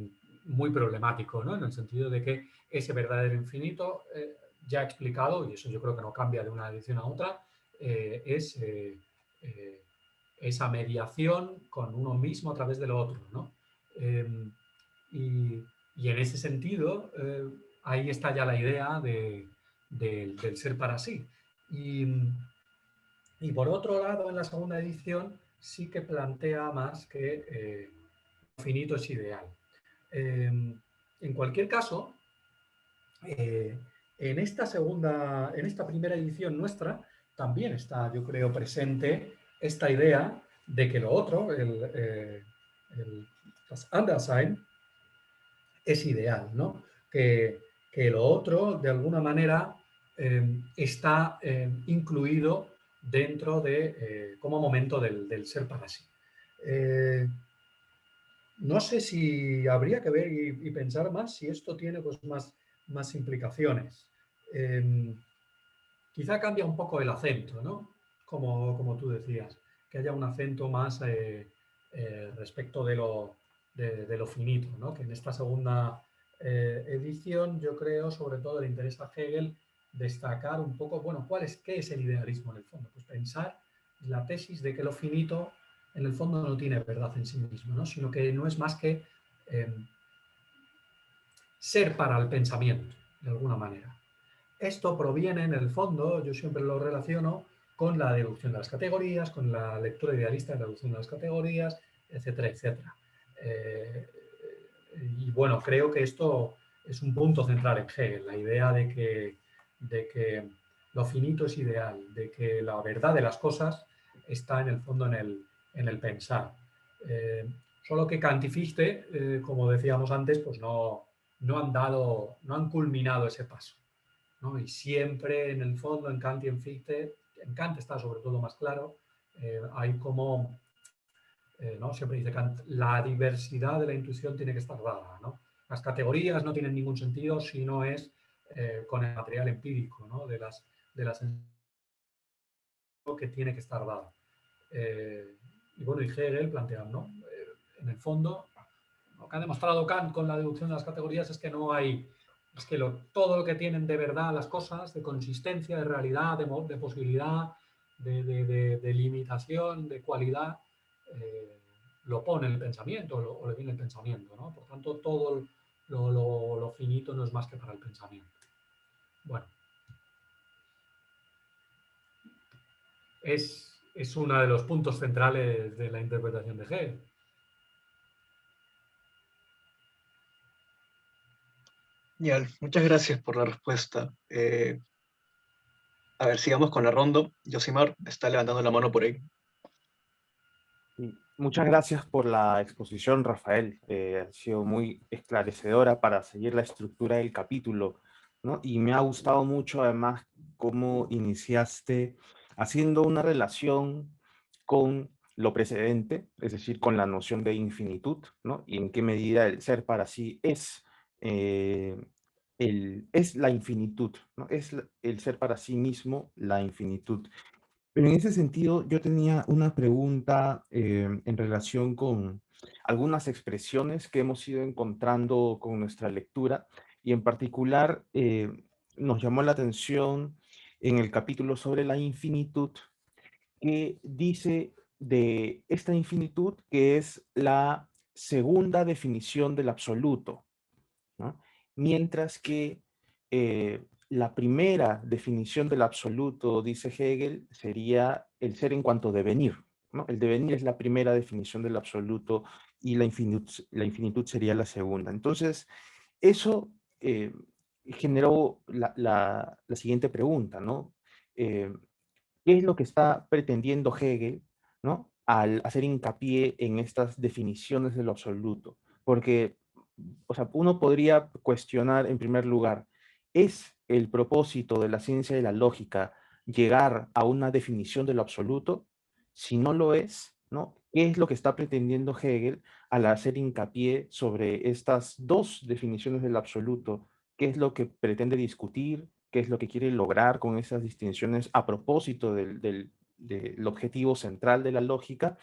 muy problemático, ¿no? En el sentido de que ese verdadero infinito, ya he explicado, y eso yo creo que no cambia de una edición a otra, es esa mediación con uno mismo a través del otro, ¿no? Eh, y, y, en ese sentido, ahí está ya la idea del ser para sí. Y por otro lado, en la segunda edición sí que plantea más que lo finito es ideal. En cualquier caso, en esta primera edición nuestra, también está, yo creo, presente esta idea de que lo otro, das Andersheim, es ideal, ¿no? Que lo otro, de alguna manera, está incluido dentro de, como momento del ser para sí. No sé si habría que ver y pensar más si esto tiene pues, más implicaciones. Quizá cambia un poco el acento, ¿no? Como tú decías, que haya un acento más respecto de lo finito, ¿no? Que en esta segunda edición yo creo sobre todo le interesa a Hegel destacar un poco, bueno, ¿qué es el idealismo en el fondo? Pues pensar la tesis de que lo finito en el fondo no tiene verdad en sí mismo, ¿no? Sino que no es más que eh, ser para el pensamiento, de alguna manera. Esto proviene, en el fondo, yo siempre lo relaciono con la deducción de las categorías, con la lectura idealista de la deducción de las categorías, etcétera, etcétera. Y bueno, creo que esto es un punto central en Hegel, la idea de que lo finito es ideal, de que la verdad de las cosas está en el fondo en el pensar. Solo que Kant y Fichte, como decíamos antes, pues no han culminado ese paso, ¿no? Y siempre en el fondo, en Kant y en Fichte, en Kant está sobre todo más claro, hay como, ¿no? Siempre dice Kant, la diversidad de la intuición tiene que estar dada, ¿no? Las categorías no tienen ningún sentido si no es con el material empírico, ¿no? de las que tiene que estar dada. Y bueno, y Hegel plantea, ¿no? En el fondo, lo que ha demostrado Kant con la deducción de las categorías es que no hay, es que todo lo que tienen de verdad las cosas, de consistencia, de realidad, de posibilidad, de limitación, de cualidad, lo pone el pensamiento o le viene el pensamiento, ¿no? Por tanto, todo lo finito no es más que para el pensamiento. Bueno, es uno de los puntos centrales de la interpretación de Hegel. Genial, muchas gracias por la respuesta. A ver, sigamos con la ronda. Yosimar está levantando la mano por ahí. Y muchas gracias por la exposición, Rafael. Ha sido muy esclarecedora para seguir la estructura del capítulo, ¿no? Y me ha gustado mucho, además, cómo iniciaste haciendo una relación con lo precedente, es decir, con la noción de infinitud, ¿no? Y en qué medida el ser para sí eh, es la infinitud, ¿no? El ser para sí mismo la infinitud. Pero en ese sentido, yo tenía una pregunta en relación con algunas expresiones que hemos ido encontrando con nuestra lectura y en particular nos llamó la atención en el capítulo sobre la infinitud que dice de esta infinitud que es la segunda definición del absoluto, ¿no? Mientras que la primera definición del absoluto, dice Hegel, sería el ser en cuanto devenir, ¿no? El devenir es la primera definición del absoluto y la infinitud sería la segunda. Entonces, eso generó la siguiente pregunta, ¿no? ¿Qué es lo que está pretendiendo Hegel, ¿no? Al hacer hincapié en estas definiciones de lo absoluto? Porque, o sea, uno podría cuestionar en primer lugar, ¿es el propósito de la ciencia de la lógica llegar a una definición de lo absoluto? Si no lo es, ¿no? ¿Qué es lo que está pretendiendo Hegel al hacer hincapié sobre estas dos definiciones del absoluto? ¿Qué es lo que pretende discutir? ¿Qué es lo que quiere lograr con esas distinciones a propósito del objetivo central de la lógica?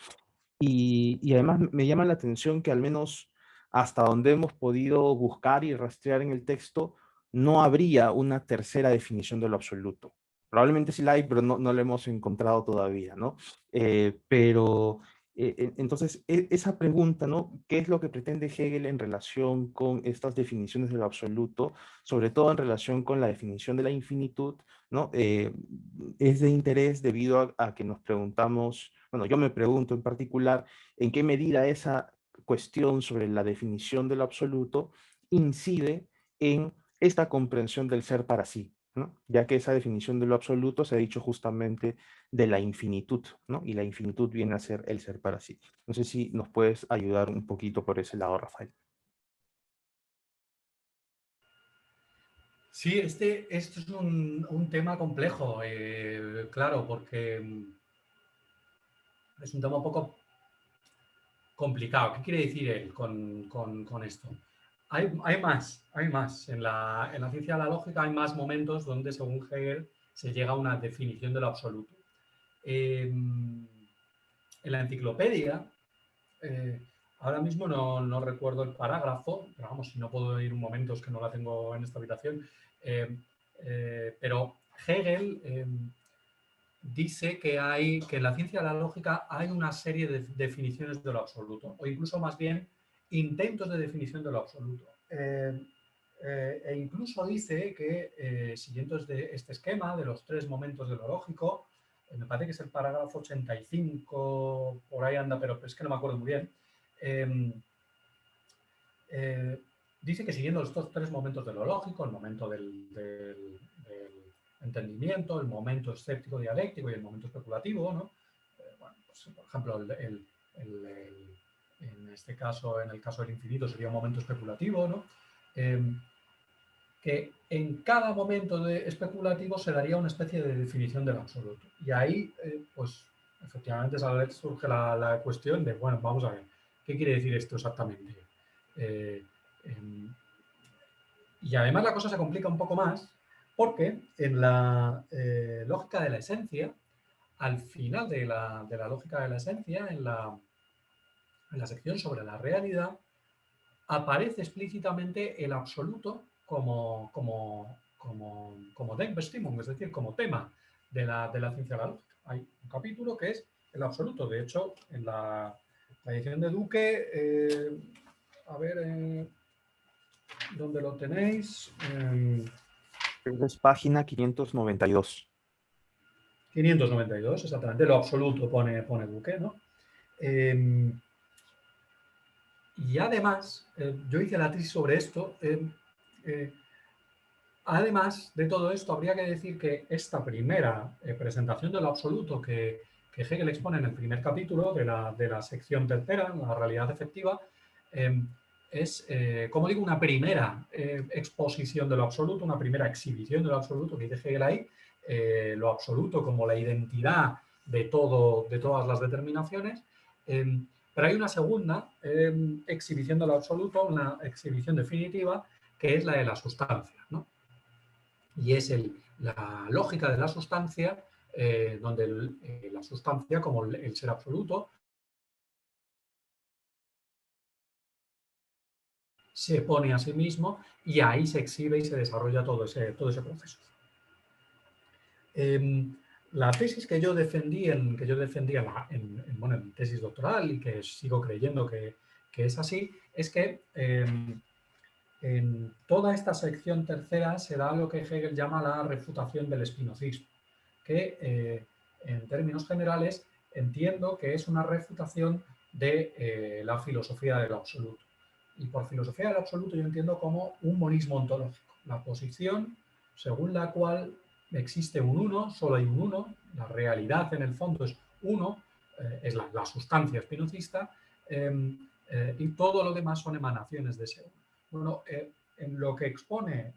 Y además me llama la atención que al menos hasta donde hemos podido buscar y rastrear en el texto, no habría una tercera definición de lo absoluto. Probablemente sí la hay, pero no la hemos encontrado todavía, ¿no? Pero entonces, esa pregunta, ¿no? ¿Qué es lo que pretende Hegel en relación con estas definiciones de lo absoluto, sobre todo en relación con la definición de la infinitud, ¿no? Es de interés debido a que nos preguntamos, bueno, yo me pregunto en particular, en qué medida esa cuestión sobre la definición de lo absoluto incide en esta comprensión del ser para sí, ¿no? Ya que esa definición de lo absoluto se ha dicho justamente de la infinitud, ¿no? Y la infinitud viene a ser el ser para sí. No sé si nos puedes ayudar un poquito por ese lado, Rafael. Sí, esto es un tema complejo, claro, porque es un tema un poco complicado. ¿Qué quiere decir él con esto? Hay más. En la ciencia de la lógica hay más momentos donde, según Hegel, se llega a una definición de lo absoluto. En la enciclopedia, ahora mismo no recuerdo el parágrafo, pero vamos, si no puedo ir un momento es que no la tengo en esta habitación, pero Hegel dice que en la ciencia de la lógica hay una serie de definiciones de lo absoluto, o incluso más bien intentos de definición de lo absoluto. E incluso dice que, siguiendo este esquema de los tres momentos de lo lógico, me parece que es el parágrafo 85, por ahí anda, pero es que no me acuerdo muy bien, dice que siguiendo estos tres momentos de lo lógico, el momento del entendimiento, el momento escéptico dialéctico y el momento especulativo, ¿no? Bueno, pues, por ejemplo, en este caso, en el caso del infinito, sería un momento especulativo, ¿no? Que en cada momento especulativo se daría una especie de definición del absoluto. Y ahí, pues, efectivamente, surge la cuestión de, bueno, vamos a ver, ¿qué quiere decir esto exactamente? Y además la cosa se complica un poco más porque en la lógica de la esencia, al final de la lógica de la esencia, en la sección sobre la realidad, aparece explícitamente el absoluto como Denkbestimmung, es decir, como tema de la ciencia de la lógica. Hay un capítulo que es el absoluto. De hecho, en la edición de Duque, a ver, ¿dónde lo tenéis? Es página 592. 592, exactamente, lo absoluto pone Duque, ¿no? Y además, yo hice la tesis sobre esto. Además de todo esto, habría que decir que esta primera presentación de lo absoluto que Hegel expone en el primer capítulo de la sección tercera, la realidad efectiva, es, como digo, una primera exposición de lo absoluto, una primera exhibición de lo absoluto que dice Hegel ahí, lo absoluto como la identidad de todas las determinaciones. Pero hay una segunda exhibición de lo absoluto, una exhibición definitiva, que es la de la sustancia, ¿no? Y es la lógica de la sustancia, donde la sustancia, como el ser absoluto, se pone a sí mismo y ahí se exhibe y se desarrolla todo ese proceso. La tesis que yo defendí en mi tesis doctoral y que sigo creyendo que es así, es que en toda esta sección tercera se da lo que Hegel llama la refutación del espinozismo, que en términos generales entiendo que es una refutación de la filosofía del absoluto. Y por filosofía del absoluto yo entiendo como un monismo ontológico, la posición según la cual existe un uno, solo hay un uno, la realidad en el fondo es uno, es la sustancia espinocista, y todo lo demás son emanaciones de ese uno. Bueno, en lo que expone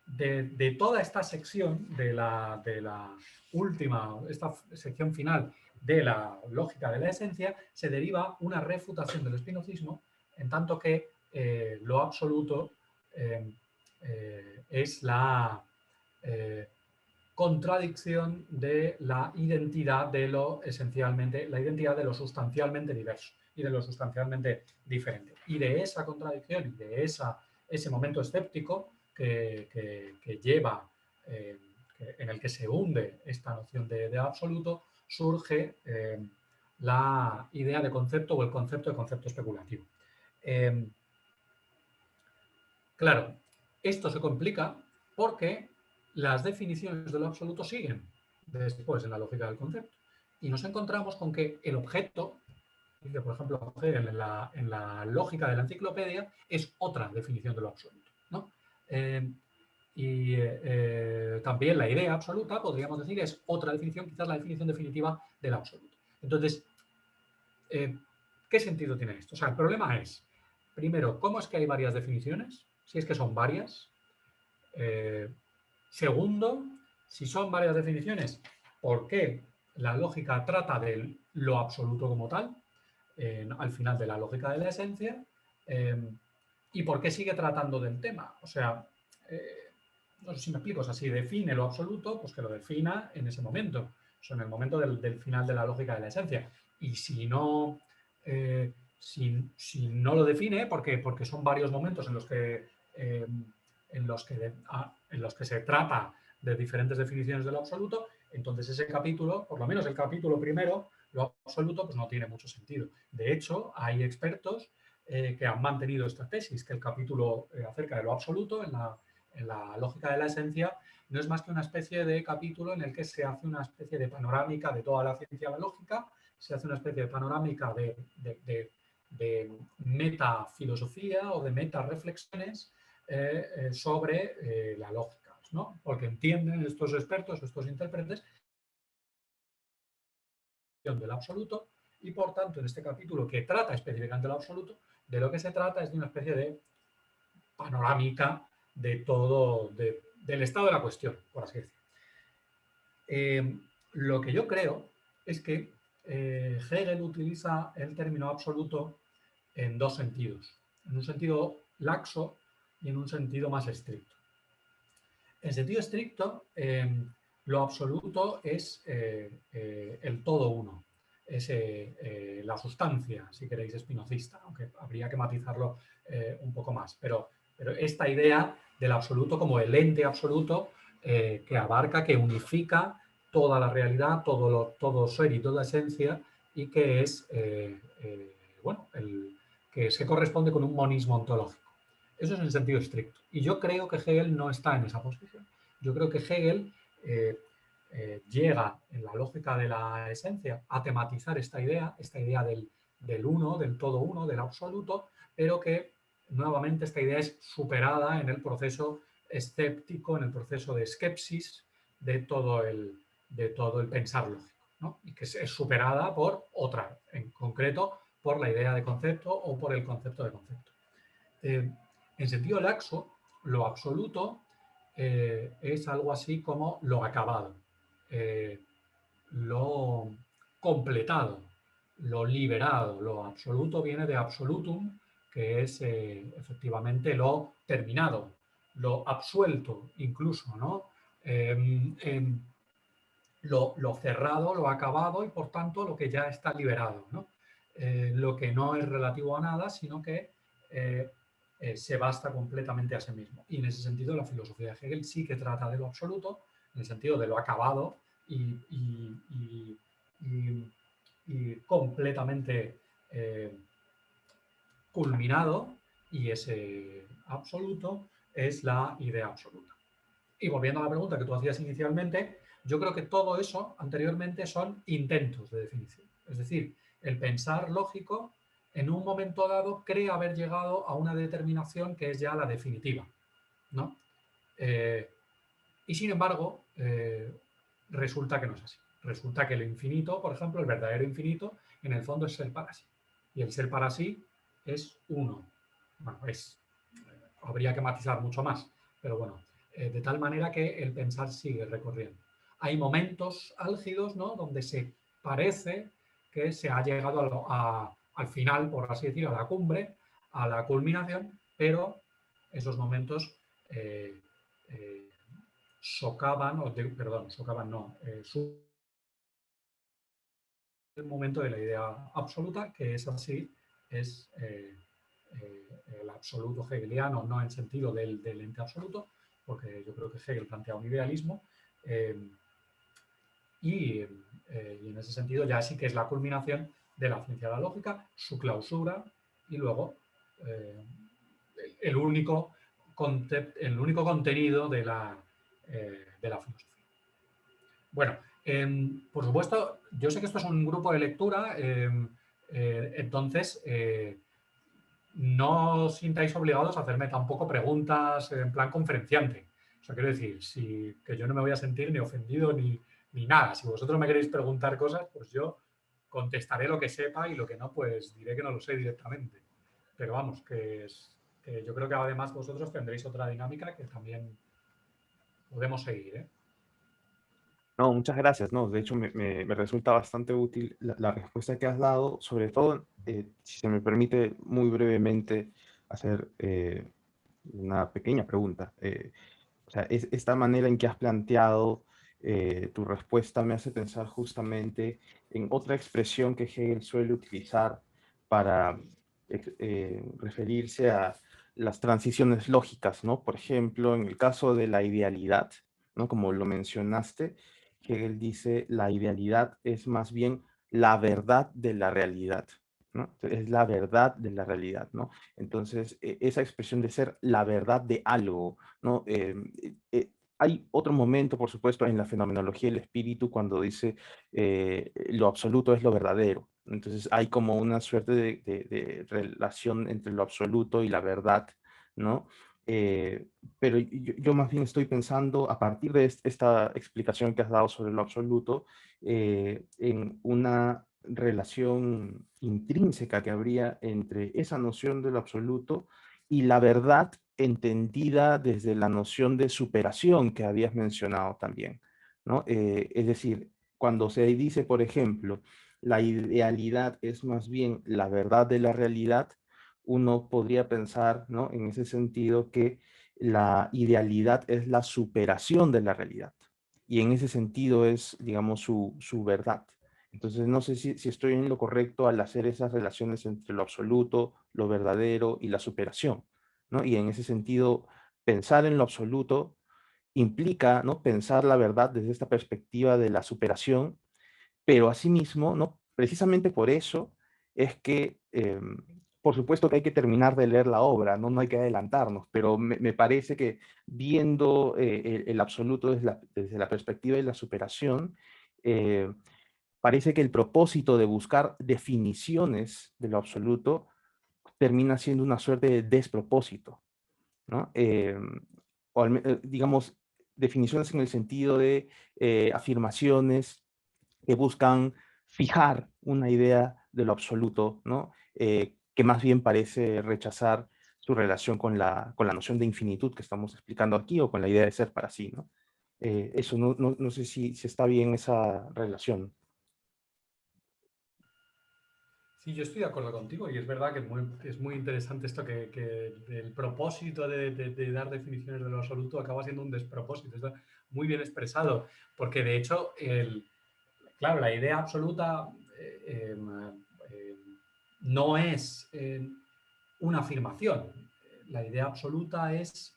de toda esta sección, de la última, esta sección final de la lógica de la esencia, se deriva una refutación del espinozismo, en tanto que lo absoluto es la contradicción de la identidad de lo esencialmente, la identidad de lo sustancialmente diverso y de lo sustancialmente diferente. Y de esa contradicción y de ese momento escéptico que lleva, en el que se hunde esta noción de absoluto, surge la idea de concepto o el concepto de concepto especulativo. Claro, esto se complica porque las definiciones de lo absoluto siguen después en la lógica del concepto. Y nos encontramos con que el objeto, dice por ejemplo Hegel en la lógica de la enciclopedia, es otra definición de lo absoluto, ¿no? También la idea absoluta, podríamos decir, es otra definición, quizás la definición definitiva del absoluto. Entonces, ¿qué sentido tiene esto? O sea, el problema es, primero, ¿cómo es que hay varias definiciones? Si es que son varias. Segundo, si son varias definiciones, ¿por qué la lógica trata de lo absoluto como tal, al final de la lógica de la esencia? ¿Y por qué sigue tratando del tema? O sea, no sé si me explico, o sea, si define lo absoluto, pues que lo defina en ese momento, o sea, en el momento del final de la lógica de la esencia. Y si no, si no lo define, porque son varios momentos en los que se trata de diferentes definiciones de lo absoluto, entonces ese capítulo, por lo menos el capítulo primero, lo absoluto, pues no tiene mucho sentido. De hecho, hay expertos que han mantenido esta tesis, que el capítulo acerca de lo absoluto en la lógica de la esencia no es más que una especie de capítulo en el que se hace una especie de panorámica de toda la ciencia lógica, se hace una especie de panorámica de metafilosofía o de metareflexiones sobre la lógica, ¿no? Porque entienden estos expertos, estos intérpretes, del absoluto, y por tanto en este capítulo que trata específicamente del absoluto, de lo que se trata es de una especie de panorámica de todo, del estado de la cuestión, por así decirlo. Lo que yo creo es que Hegel utiliza el término absoluto en dos sentidos, en un sentido laxo y en un sentido más estricto. En sentido estricto, lo absoluto es el todo uno, es la sustancia, si queréis, espinocista, aunque habría que matizarlo un poco más. Pero esta idea del absoluto como el ente absoluto que abarca, que unifica toda la realidad, todo ser y toda esencia, y que es, que se corresponde con un monismo ontológico. Eso es en sentido estricto. Y yo creo que Hegel no está en esa posición. Yo creo que Hegel llega en la lógica de la esencia a tematizar esta idea del uno, del todo uno, del absoluto, pero que nuevamente esta idea es superada en el proceso escéptico, en el proceso de skepsis de todo el pensar lógico, ¿no? Y que es superada por otra, en concreto por la idea de concepto o por el concepto de concepto. En sentido laxo, lo absoluto es algo así como lo acabado, lo completado, lo liberado. Lo absoluto viene de absolutum, que es efectivamente lo terminado, lo absuelto incluso, ¿no? Lo cerrado, lo acabado y por tanto lo que ya está liberado, ¿no? Lo que no es relativo a nada, sino que se basta completamente a sí mismo. Y en ese sentido la filosofía de Hegel sí que trata de lo absoluto, en el sentido de lo acabado y completamente culminado, y ese absoluto es la idea absoluta. Y volviendo a la pregunta que tú hacías inicialmente, yo creo que todo eso anteriormente son intentos de definición. Es decir, el pensar lógico en un momento dado cree haber llegado a una determinación que es ya la definitiva, ¿no? Y sin embargo, resulta que no es así. Resulta que el infinito, por ejemplo, el verdadero infinito, en el fondo es ser para sí. Y el ser para sí es uno. Bueno, es habría que matizar mucho más, pero bueno, de tal manera que el pensar sigue recorriendo. Hay momentos álgidos, ¿no?, donde se parece que se ha llegado al final, por así decirlo, a la cumbre, a la culminación, pero esos momentos socavan, perdón, socavan no, el momento de la idea absoluta, que es así, es el absoluto hegeliano, no en sentido del ente absoluto, porque yo creo que Hegel plantea un idealismo, y en ese sentido ya sí que es la culminación de la ciencia de la lógica, su clausura y luego el único contenido de la filosofía. Bueno, por supuesto, yo sé que esto es un grupo de lectura, entonces no os sintáis obligados a hacerme tampoco preguntas en plan conferenciante. O sea, quiero decir, que yo no me voy a sentir ni ofendido ni nada. Si vosotros me queréis preguntar cosas, pues yo contestaré lo que sepa y lo que no, pues diré que no lo sé directamente. Pero vamos, que yo creo que además vosotros tendréis otra dinámica que también podemos seguir, ¿eh? No, muchas gracias. No, de hecho, me resulta bastante útil la respuesta que has dado, sobre todo, si se me permite muy brevemente hacer una pequeña pregunta. O sea, esta manera en que has planteado tu respuesta me hace pensar justamente en otra expresión que Hegel suele utilizar para referirse a las transiciones lógicas, ¿no? Por ejemplo, en el caso de la idealidad, ¿no? Como lo mencionaste, Hegel dice, la idealidad es más bien la verdad de la realidad, ¿no? Es la verdad de la realidad, ¿no? Entonces, esa expresión de ser la verdad de algo, ¿no? Hay otro momento, por supuesto, en la fenomenología del espíritu cuando dice lo absoluto es lo verdadero. Entonces hay como una suerte de relación entre lo absoluto y la verdad, ¿no? Pero yo más bien estoy pensando, a partir de esta explicación que has dado sobre lo absoluto, en una relación intrínseca que habría entre esa noción de lo absoluto y la verdad entendida desde la noción de superación que habías mencionado también, ¿no? Es decir, cuando se dice, por ejemplo, la idealidad es más bien la verdad de la realidad, uno podría pensar, ¿no?, en ese sentido que la idealidad es la superación de la realidad y en ese sentido es, digamos, su verdad. Entonces, no sé si estoy en lo correcto al hacer esas relaciones entre lo absoluto, lo verdadero y la superación, ¿no? Y en ese sentido, pensar en lo absoluto implica, ¿no?, pensar la verdad desde esta perspectiva de la superación, pero asimismo, ¿no?, precisamente por eso es que, por supuesto que hay que terminar de leer la obra, ¿no? No hay que adelantarnos, pero me parece que viendo el absoluto desde la perspectiva de la superación, eh, parece que el propósito de buscar definiciones de lo absoluto termina siendo una suerte de despropósito, ¿no? Digamos, definiciones en el sentido de afirmaciones que buscan fijar una idea de lo absoluto, ¿no? Que más bien parece rechazar su relación con la noción de infinitud que estamos explicando aquí o con la idea de ser para sí, ¿no? Eso, no sé si está bien esa relación. Sí, yo estoy de acuerdo contigo y es verdad que es muy interesante esto que el propósito de dar definiciones de lo absoluto acaba siendo un despropósito. Está muy bien expresado, porque de hecho, claro, la idea absoluta no es una afirmación. La idea absoluta es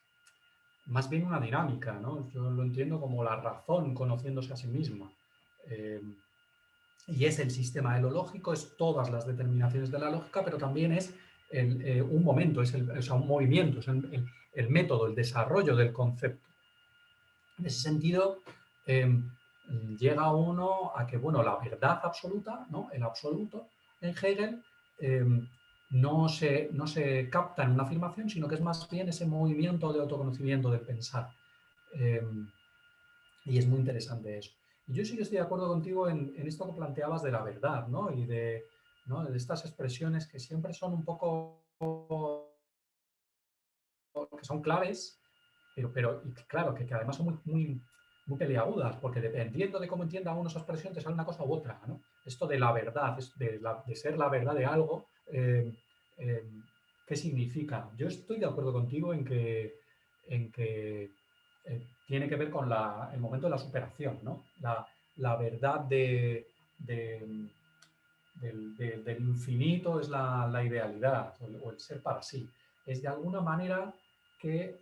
más bien una dinámica, ¿no? Yo lo entiendo como la razón conociéndose a sí misma. Y es el sistema de lo lógico, es todas las determinaciones de la lógica, pero también es un momento, o sea, un movimiento, es el método, el desarrollo del concepto. En ese sentido, llega uno a que, bueno, la verdad absoluta, ¿no?, el absoluto en Hegel, no se capta en una afirmación, sino que es más bien ese movimiento de autoconocimiento del pensar. Y es muy interesante eso. Y yo sí que estoy de acuerdo contigo en esto que planteabas de la verdad, ¿no? Y ¿no?, de estas expresiones que siempre son un poco son claves, pero y claro, que además son muy peliagudas, porque dependiendo de cómo entienda uno esa expresión, te sale una cosa u otra, ¿no? Esto de la verdad, de ser la verdad de algo, ¿qué significa? Yo estoy de acuerdo contigo en que tiene que ver con el momento de la superación, ¿no? La verdad del infinito es la idealidad o el ser para sí. Es de alguna manera que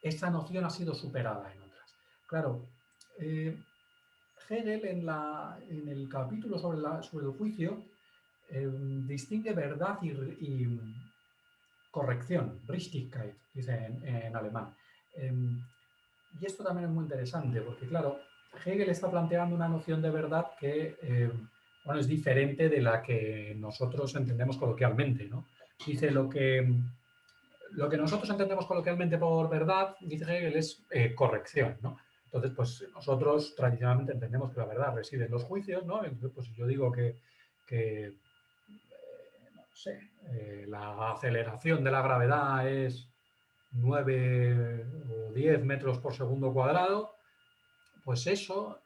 esa noción ha sido superada en otras. Claro, Hegel en el capítulo sobre el juicio distingue verdad y corrección, Richtigkeit, dice en alemán. Y esto también es muy interesante, porque claro, Hegel está planteando una noción de verdad que bueno, es diferente de la que nosotros entendemos coloquialmente, ¿no? Dice lo que nosotros entendemos coloquialmente por verdad, dice Hegel, es corrección, ¿no? Entonces, pues nosotros tradicionalmente entendemos que la verdad reside en los juicios, ¿no? Entonces, pues si yo digo que no sé, la aceleración de la gravedad es 9 o 10 metros por segundo cuadrado, pues eso,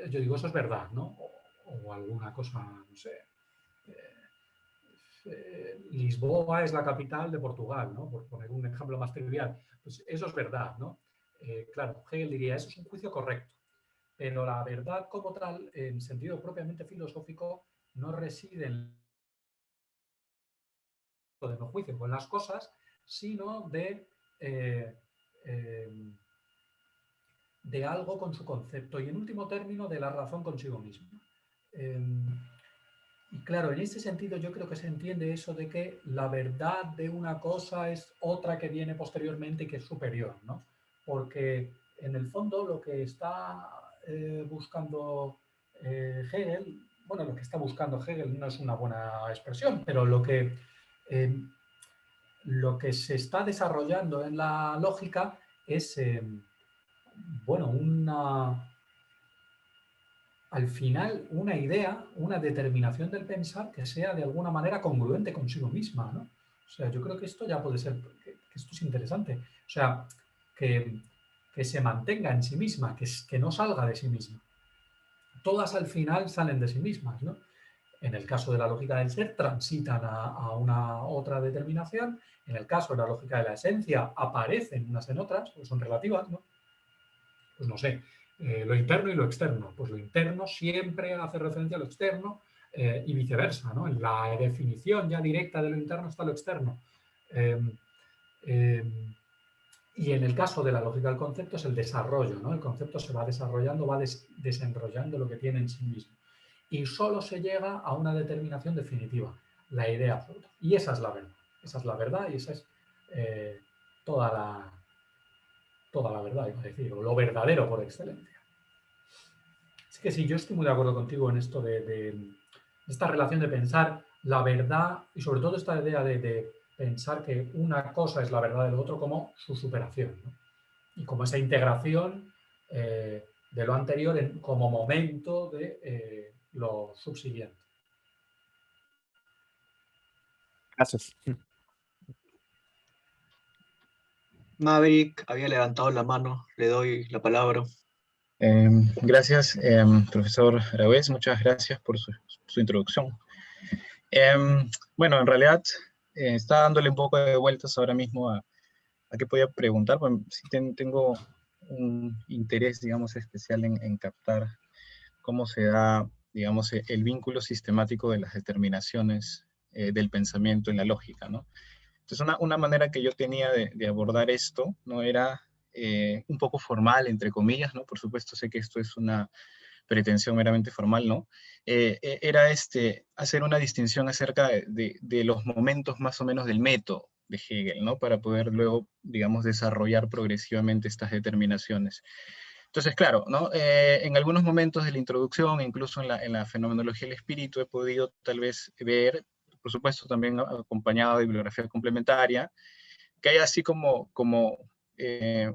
yo digo, eso es verdad, ¿no? O alguna cosa, no sé. Lisboa es la capital de Portugal, ¿no? Por poner un ejemplo más trivial. Pues eso es verdad, ¿no? Claro, Hegel diría, eso es un juicio correcto. Pero la verdad como tal, en sentido propiamente filosófico, no reside en de no juicio con las cosas, sino de algo con su concepto y en último término de la razón consigo misma. Y claro, en ese sentido yo creo que se entiende eso de que la verdad de una cosa es otra que viene posteriormente y que es superior, ¿no? Porque en el fondo lo que está buscando Hegel, bueno, lo que está buscando Hegel no es una buena expresión, pero lo que se está desarrollando en la lógica es, bueno, al final una idea, una determinación del pensar que sea de alguna manera congruente consigo misma, ¿no? O sea, yo creo que esto ya puede ser, que esto es interesante. O sea, que se mantenga en sí misma, que no salga de sí misma. Todas al final salen de sí mismas, ¿no? En el caso de la lógica del ser, transitan a una otra determinación. En el caso de la lógica de la esencia, aparecen unas en otras, porque son relativas, ¿no? Pues no sé, lo interno y lo externo. Pues lo interno siempre hace referencia a lo externo y viceversa, ¿no? En la definición ya directa de lo interno está lo externo. Y en el caso de la lógica del concepto es el desarrollo, ¿no? El concepto se va desarrollando, va desenrollando lo que tiene en sí mismo. Y solo se llega a una determinación definitiva, la idea absoluta. Y esa es la verdad. Esa es la verdad y esa es toda la verdad, iba a decir, o lo verdadero por excelencia. Así que sí, yo estoy muy de acuerdo contigo en esto de esta relación de pensar la verdad y sobre todo esta idea de pensar que una cosa es la verdad del otro como su superación, ¿no? Y como esa integración de lo anterior como momento de lo subsiguiente. Gracias. Maverick había levantado la mano, le doy la palabra. Gracias, profesor Araúz, muchas gracias por su introducción. Bueno, en realidad está dándole un poco de vueltas ahora mismo a qué podía preguntar, pues sí tengo un interés, digamos, especial en captar cómo se da, digamos, el vínculo sistemático de las determinaciones del pensamiento en la lógica, ¿no? Entonces, una manera que yo tenía de abordar esto, ¿no? Era un poco formal, entre comillas, ¿no? Por supuesto, sé que esto es una pretensión meramente formal, ¿no? Era hacer una distinción acerca de los momentos más o menos del método de Hegel, ¿no? Para poder luego, digamos, desarrollar progresivamente estas determinaciones. Entonces, claro, ¿no? En algunos momentos de la introducción, incluso en la fenomenología del espíritu, he podido tal vez ver, por supuesto también acompañado de bibliografía complementaria, que hay así como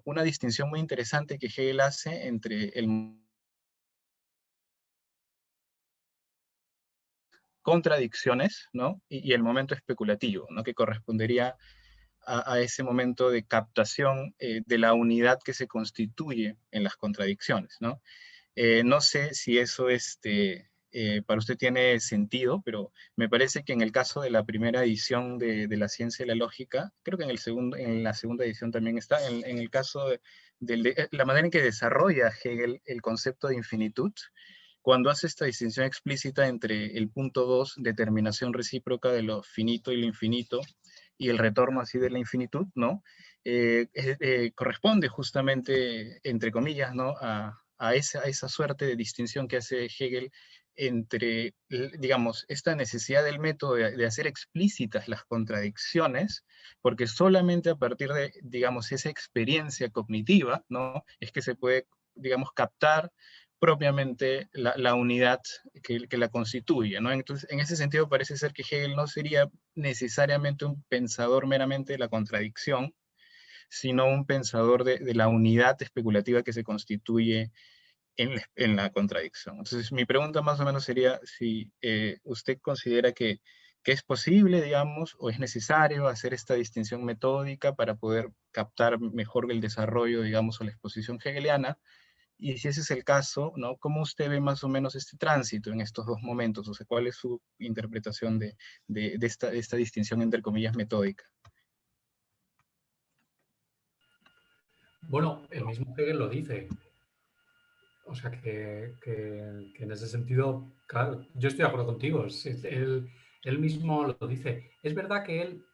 una distinción muy interesante que Hegel hace entre contradicciones, ¿no? Y el momento especulativo, ¿no? Que correspondería a ese momento de captación de la unidad que se constituye en las contradicciones, ¿no? No sé si eso para usted tiene sentido, pero me parece que en el caso de la primera edición de La Ciencia y la Lógica, creo que en la segunda edición también está, en el caso de la manera en que desarrolla Hegel el concepto de infinitud, cuando hace esta distinción explícita entre el punto 2, determinación recíproca de lo finito y lo infinito, y el retorno así de la infinitud, ¿no? Corresponde justamente, entre comillas, ¿no? A esa suerte de distinción que hace Hegel entre, digamos, esta necesidad del método de hacer explícitas las contradicciones, porque solamente a partir de, digamos, esa experiencia cognitiva, ¿no? Es que se puede, digamos, captar propiamente la unidad que la constituye, ¿no? Entonces, en ese sentido parece ser que Hegel no sería necesariamente un pensador meramente de la contradicción, sino un pensador de la unidad especulativa que se constituye en la contradicción. Entonces, mi pregunta más o menos sería si usted considera que es posible, digamos, o es necesario hacer esta distinción metódica para poder captar mejor el desarrollo, digamos, o la exposición hegeliana, y si ese es el caso, ¿no? ¿Cómo usted ve más o menos este tránsito en estos dos momentos? O sea, ¿cuál es su interpretación de esta distinción entre comillas metódica? Bueno, el mismo Hegel lo dice. O sea que en ese sentido, claro, yo estoy de acuerdo contigo. Él mismo lo dice. Es verdad que él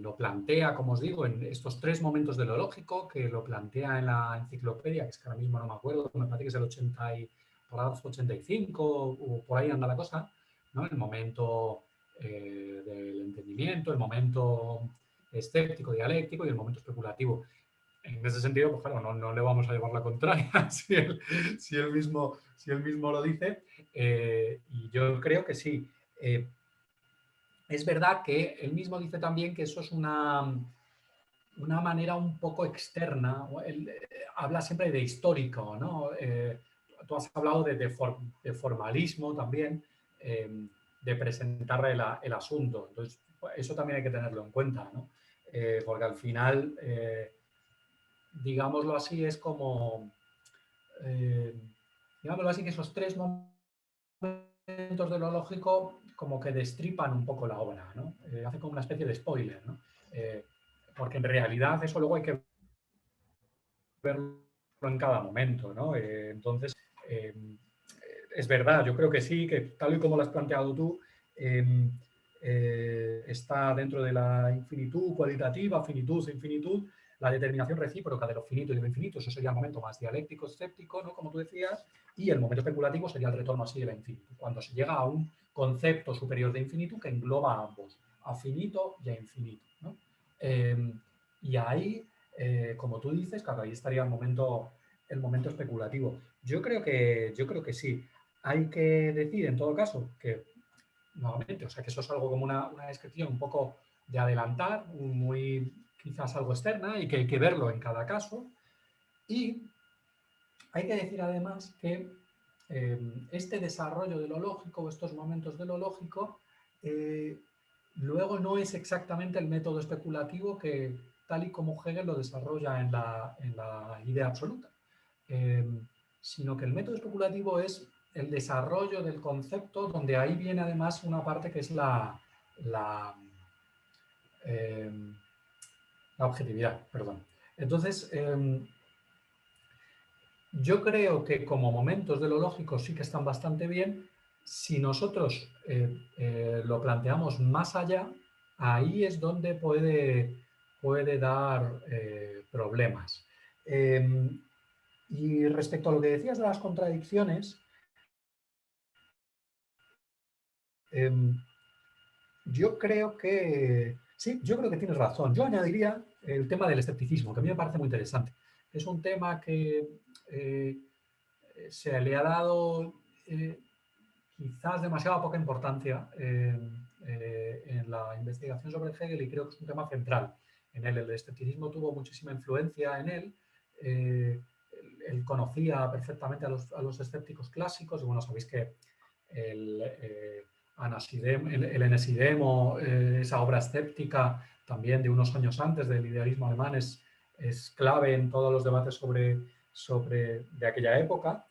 lo plantea, como os digo, en estos tres momentos de lo lógico, que lo plantea en la enciclopedia, que es que ahora mismo no me acuerdo, me parece que es el 85 o por ahí anda la cosa, ¿no? El momento del entendimiento, el momento escéptico, dialéctico y el momento especulativo. En ese sentido, pues claro, no le vamos a llevar la contraria si él mismo lo dice. Y yo creo que sí. Es verdad que él mismo dice también que eso es una manera un poco externa. Él habla siempre de histórico, ¿no? Tú has hablado de formalismo también, de presentar el asunto. Entonces, eso también hay que tenerlo en cuenta, ¿no? Porque al final, digámoslo así, es como, digámoslo así, que esos tres momentos de lo lógico como que destripan un poco la obra, ¿no? Hace como una especie de spoiler, ¿no? Porque en realidad eso luego hay que verlo en cada momento, ¿no? Entonces, es verdad, yo creo que sí, que tal y como lo has planteado tú, está dentro de la infinitud cualitativa, finitud e infinitud, la determinación recíproca de lo finito y de lo infinito, eso sería el momento más dialéctico, escéptico, ¿no? Como tú decías, y el momento especulativo sería el retorno así de la infinitud, cuando se llega a un concepto superior de infinitud que engloba a ambos, a finito y a infinito, ¿no? Y ahí, como tú dices, claro, ahí estaría el momento especulativo. Yo creo que sí. Hay que decir, en todo caso, que nuevamente, o sea, que eso es algo como una descripción un poco de adelantar, muy quizás algo externa y que hay que verlo en cada caso. Y hay que decir además que este desarrollo de lo lógico, estos momentos de lo lógico, luego no es exactamente el método especulativo que tal y como Hegel lo desarrolla en la idea absoluta, sino que el método especulativo es el desarrollo del concepto, donde ahí viene además una parte que es la objetividad, perdón. Entonces, yo creo que como momentos de lo lógico sí que están bastante bien. Si nosotros lo planteamos más allá, ahí es donde puede dar problemas. Y respecto a lo que decías de las contradicciones, yo creo que sí, yo creo que tienes razón. Yo añadiría el tema del escepticismo, que a mí me parece muy interesante. Es un tema que se le ha dado quizás demasiada poca importancia en la investigación sobre Hegel y creo que es un tema central en él. El escepticismo tuvo muchísima influencia en él. Él conocía perfectamente a los escépticos clásicos y bueno, sabéis que el Enesidemo, esa obra escéptica también de unos años antes del idealismo alemán, es clave en todos los debates de aquella época.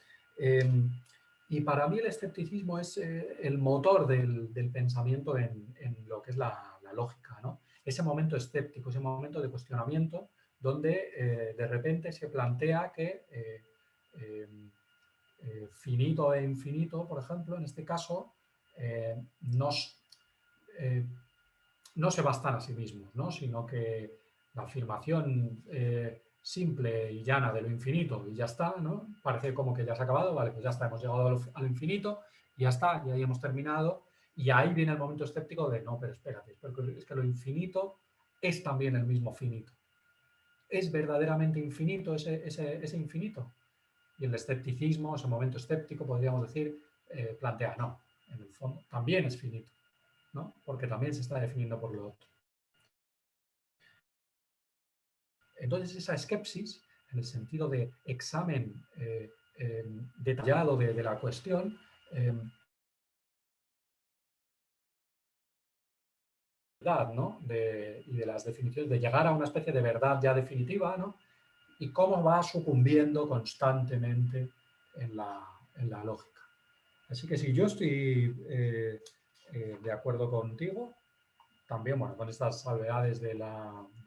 Y para mí el escepticismo es el motor del pensamiento en lo que es la lógica, ¿no? Ese momento escéptico, ese momento de cuestionamiento donde de repente se plantea que finito e infinito, por ejemplo, en este caso, no se bastan a sí mismos, ¿no? Sino que la afirmación simple y llana de lo infinito y ya está, ¿no? Parece como que ya se ha acabado, vale, pues ya está, hemos llegado al infinito y ya está, y ahí hemos terminado. Y ahí viene el momento escéptico de, no, pero espérate, porque es que lo infinito es también el mismo finito. ¿Es verdaderamente infinito ese infinito? Y el escepticismo, ese momento escéptico, podríamos decir, plantea, no, en el fondo también es finito, ¿no? Porque también se está definiendo por lo otro. Entonces, esa esquepsis, en el sentido de examen detallado de la cuestión, ¿no? Y de las definiciones, de llegar a una especie de verdad ya definitiva, ¿no? Y cómo va sucumbiendo constantemente en la lógica. Así que sí, yo estoy de acuerdo contigo, también, bueno, con estas salvedades de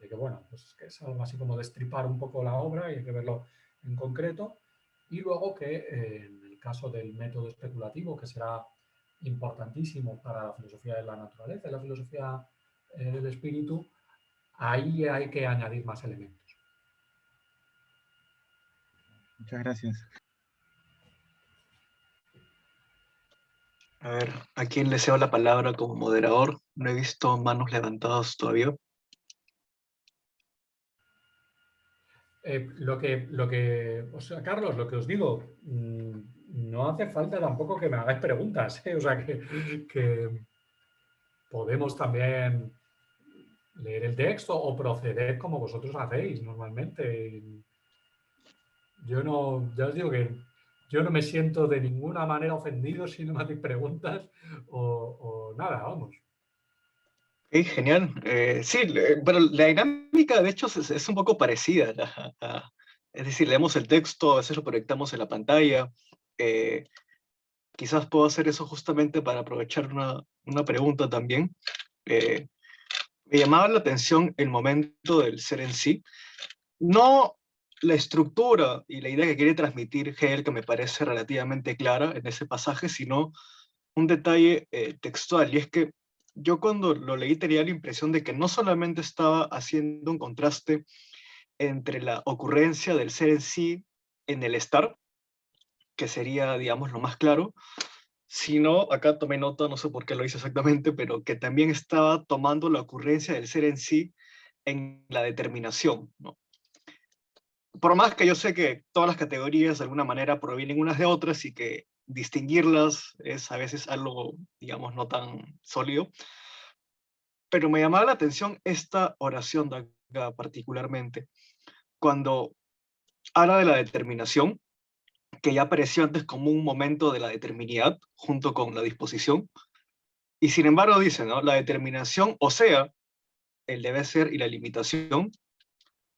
que, bueno, pues que es algo así como destripar un poco la obra y hay que verlo en concreto. Y luego que en el caso del método especulativo, que será importantísimo para la filosofía de la naturaleza y la filosofía del espíritu, ahí hay que añadir más elementos. Muchas gracias. A ver, ¿a quién le cedo la palabra como moderador? No he visto manos levantadas todavía. O sea, Carlos, lo que os digo, no hace falta tampoco que me hagáis preguntas, ¿eh? O sea, que podemos también leer el texto o proceder como vosotros hacéis normalmente. Ya os digo que yo no me siento de ninguna manera ofendido si no me hacéis preguntas o nada, vamos. Okay, genial. Sí, pero la dinámica de hecho es un poco parecida. Es decir, leemos el texto, a veces lo proyectamos en la pantalla. Quizás puedo hacer eso justamente para aprovechar una pregunta también. Me llamaba la atención el momento del ser en sí. No la estructura y la idea que quiere transmitir Hegel, que me parece relativamente clara en ese pasaje, sino un detalle textual. Y es que yo cuando lo leí tenía la impresión de que no solamente estaba haciendo un contraste entre la ocurrencia del ser en sí en el estar, que sería, digamos, lo más claro, sino, acá tomé nota, no sé por qué lo hice exactamente, pero que también estaba tomando la ocurrencia del ser en sí en la determinación, ¿no? Por más que yo sé que todas las categorías de alguna manera provienen unas de otras y que distinguirlas es a veces algo, digamos, no tan sólido, pero me llamaba la atención esta oración de acá particularmente, cuando habla de la determinación, que ya apareció antes como un momento de la determinidad junto con la disposición, y sin embargo dice, ¿no? La determinación, o sea, el debe ser y la limitación,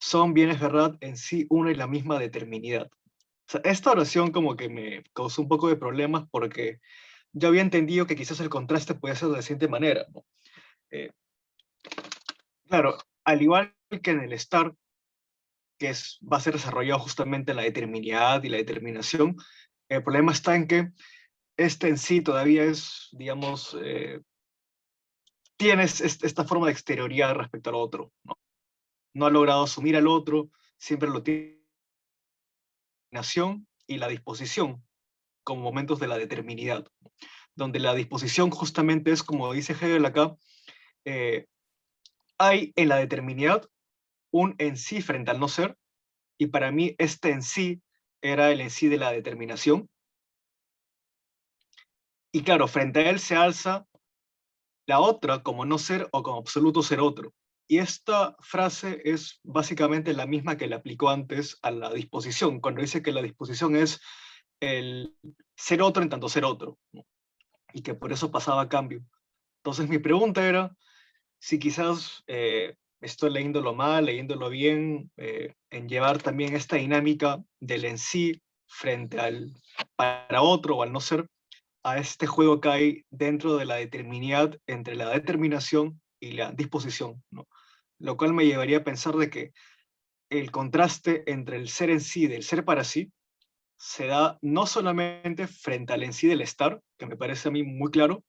son bienes verdad en sí una y la misma determinidad. O sea, esta oración como que me causó un poco de problemas porque yo había entendido que quizás el contraste podía ser de la siguiente manera, ¿no? Claro, al igual que en el estar, que va a ser desarrollado justamente en la determinidad y la determinación, el problema está en que este en sí todavía es, digamos, tiene esta forma de exterioridad respecto al otro, ¿no? No ha logrado asumir al otro, siempre lo tiene la determinación y la disposición como momentos de la determinidad, donde la disposición justamente es, como dice Hegel acá, hay en la determinidad un en sí frente al no ser, y para mí este en sí era el en sí de la determinación. Y claro, frente a él se alza la otra como no ser o como absoluto ser otro. Y esta frase es básicamente la misma que le aplicó antes a la disposición, cuando dice que la disposición es el ser otro en tanto ser otro, ¿no? y que por eso pasaba a cambio. Entonces mi pregunta era si quizás estoy leyéndolo mal, leyéndolo bien, en llevar también esta dinámica del en sí frente al para otro o al no ser, a este juego que hay dentro de la determinidad entre la determinación y la disposición, ¿no? Lo cual me llevaría a pensar de que el contraste entre el ser en sí y del ser para sí se da no solamente frente al en sí del estar, que me parece a mí muy claro,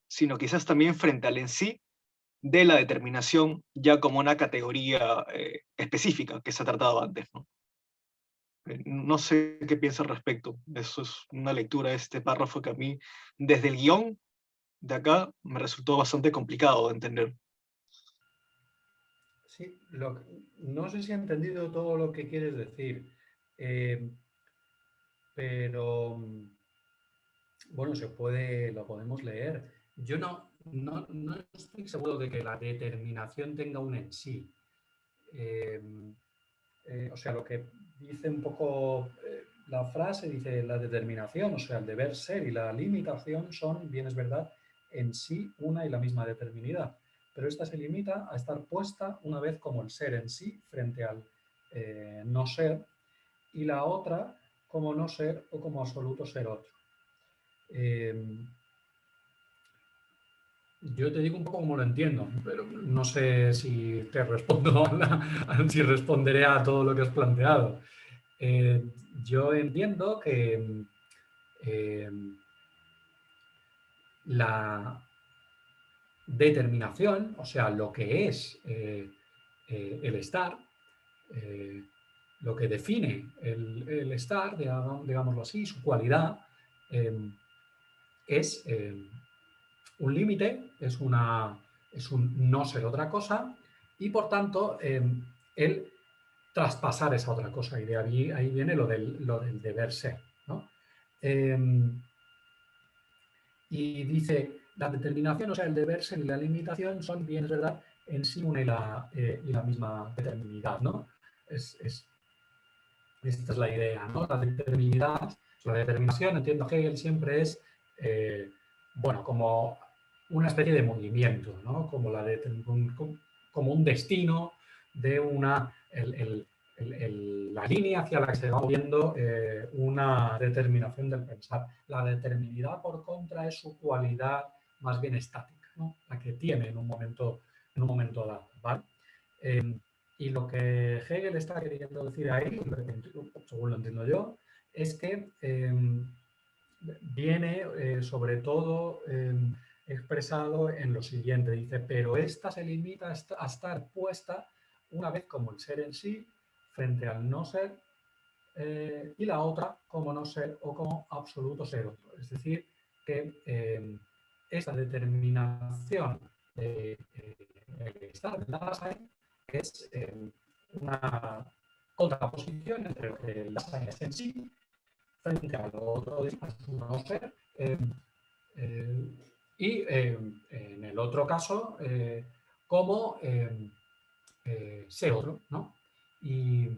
sino quizás también frente al en sí de la determinación ya como una categoría específica que se ha tratado antes, ¿no? No sé qué piensa al respecto. Eso es una lectura de este párrafo que a mí, desde el guión de acá, me resultó bastante complicado de entender. Sí, no sé si he entendido todo lo que quieres decir, eh, pero bueno, lo podemos leer. Yo no estoy seguro de que la determinación tenga un en sí. Eh, o sea, lo que dice un poco la frase, dice la determinación, o sea, el deber ser y la limitación son, bien es verdad, en sí una y la misma determinidad. Pero esta se limita a estar puesta una vez como el ser en sí frente al no ser y la otra como no ser o como absoluto ser otro. Yo te digo un poco cómo lo entiendo, pero no sé si te respondo si responderé a todo lo que has planteado. Eh, yo entiendo que eh, la determinación, o sea, lo que es el estar, eh, lo que define el estar, digámoslo así, su cualidad, es un límite, es un no ser otra cosa y por tanto el traspasar esa otra cosa. Y de ahí viene lo del deber ser, ¿no? Y dice, la determinación, o sea, el deber ser y la limitación son, bien es verdad, en sí una y la misma determinidad, ¿no? Esta es la idea, ¿no? La determinación, entiendo Hegel, siempre es, bueno, como una especie de movimiento, ¿no? Como un destino de la línea hacia la que se va moviendo una determinación del pensar. La determinidad, por contra, es su cualidad más bien estática, ¿no? La que tiene en un momento dado, ¿vale? Y lo que Hegel está queriendo decir ahí, según lo entiendo yo, es que viene sobre todo expresado en lo siguiente. Dice, pero esta se limita a estar puesta una vez como el ser en sí frente al no ser y la otra como no ser o como absoluto ser otro. Es decir, que esta determinación de estar en la Dasein es una contraposición entre lo que el Dasein es en sí frente a lo otro de no ser y en el otro caso como ser otro, ¿no? Y